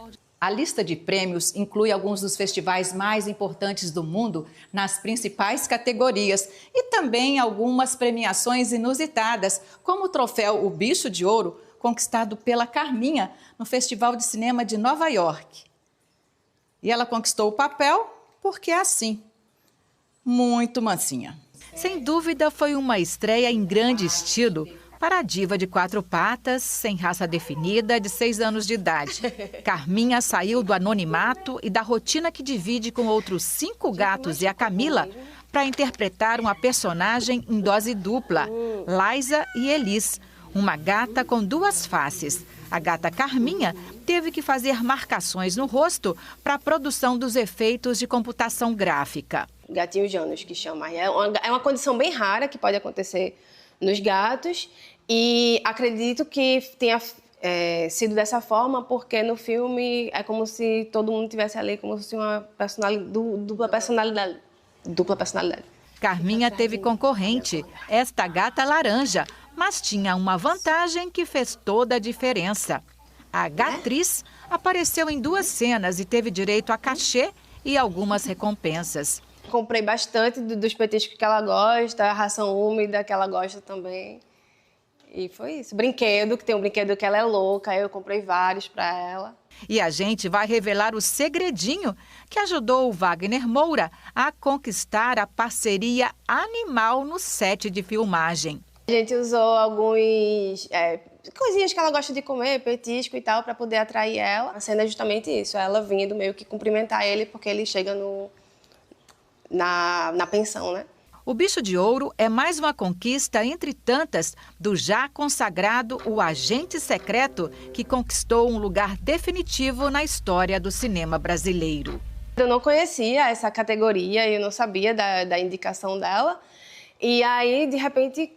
A lista de prêmios inclui alguns dos festivais mais importantes do mundo nas principais categorias e também algumas premiações inusitadas, como o troféu O Bicho de Ouro, conquistado pela Carminha no Festival de Cinema de Nova York. E ela conquistou o papel porque é assim, muito mansinha. Sem dúvida, foi uma estreia em grande estilo para a diva de 4 patas, sem raça definida, de 6 anos de idade. Carminha saiu do anonimato e da rotina que divide com outros 5 gatos e a Camila para interpretar uma personagem em dose dupla, Liza e Elis, uma gata com 2 faces. A gata Carminha teve que fazer marcações no rosto para a produção dos efeitos de computação gráfica. Gatinho Janus, que chama. É uma condição bem rara que pode acontecer nos gatos e acredito que tenha sido dessa forma, porque no filme é como se todo mundo estivesse ali, como se uma dupla personalidade. Carminha teve concorrente, esta gata laranja, mas tinha uma vantagem que fez toda a diferença. A gatriz apareceu em 2 cenas e teve direito a cachê e algumas recompensas. Comprei bastante dos petiscos que ela gosta, a ração úmida que ela gosta também. E foi isso. Brinquedo, que tem um brinquedo que ela é louca, eu comprei vários para ela. E a gente vai revelar o segredinho que ajudou o Wagner Moura a conquistar a parceria animal no set de filmagem. A gente usou alguns coisinhas que ela gosta de comer, petisco e tal, para poder atrair ela. A cena é justamente isso, ela vindo meio que cumprimentar ele, porque ele chega na pensão, né? O Bicho de Ouro é mais uma conquista entre tantas do já consagrado O Agente Secreto, que conquistou um lugar definitivo na história do cinema brasileiro. Eu não conhecia essa categoria, eu não sabia da indicação dela. E aí, de repente,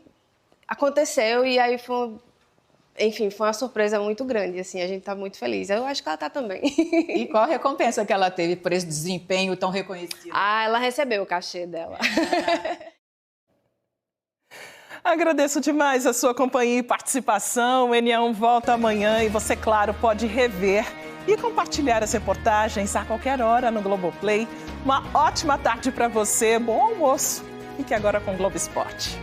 aconteceu e aí foi uma surpresa muito grande, assim, a gente está muito feliz. Eu acho que ela está também. E qual a recompensa que ela teve por esse desempenho tão reconhecido? Ela recebeu o cachê dela. Agradeço demais a sua companhia e participação. O NE1 volta amanhã e você, claro, pode rever e compartilhar as reportagens a qualquer hora no Globoplay. Uma ótima tarde para você, bom almoço. Fique agora com o Globo Esporte.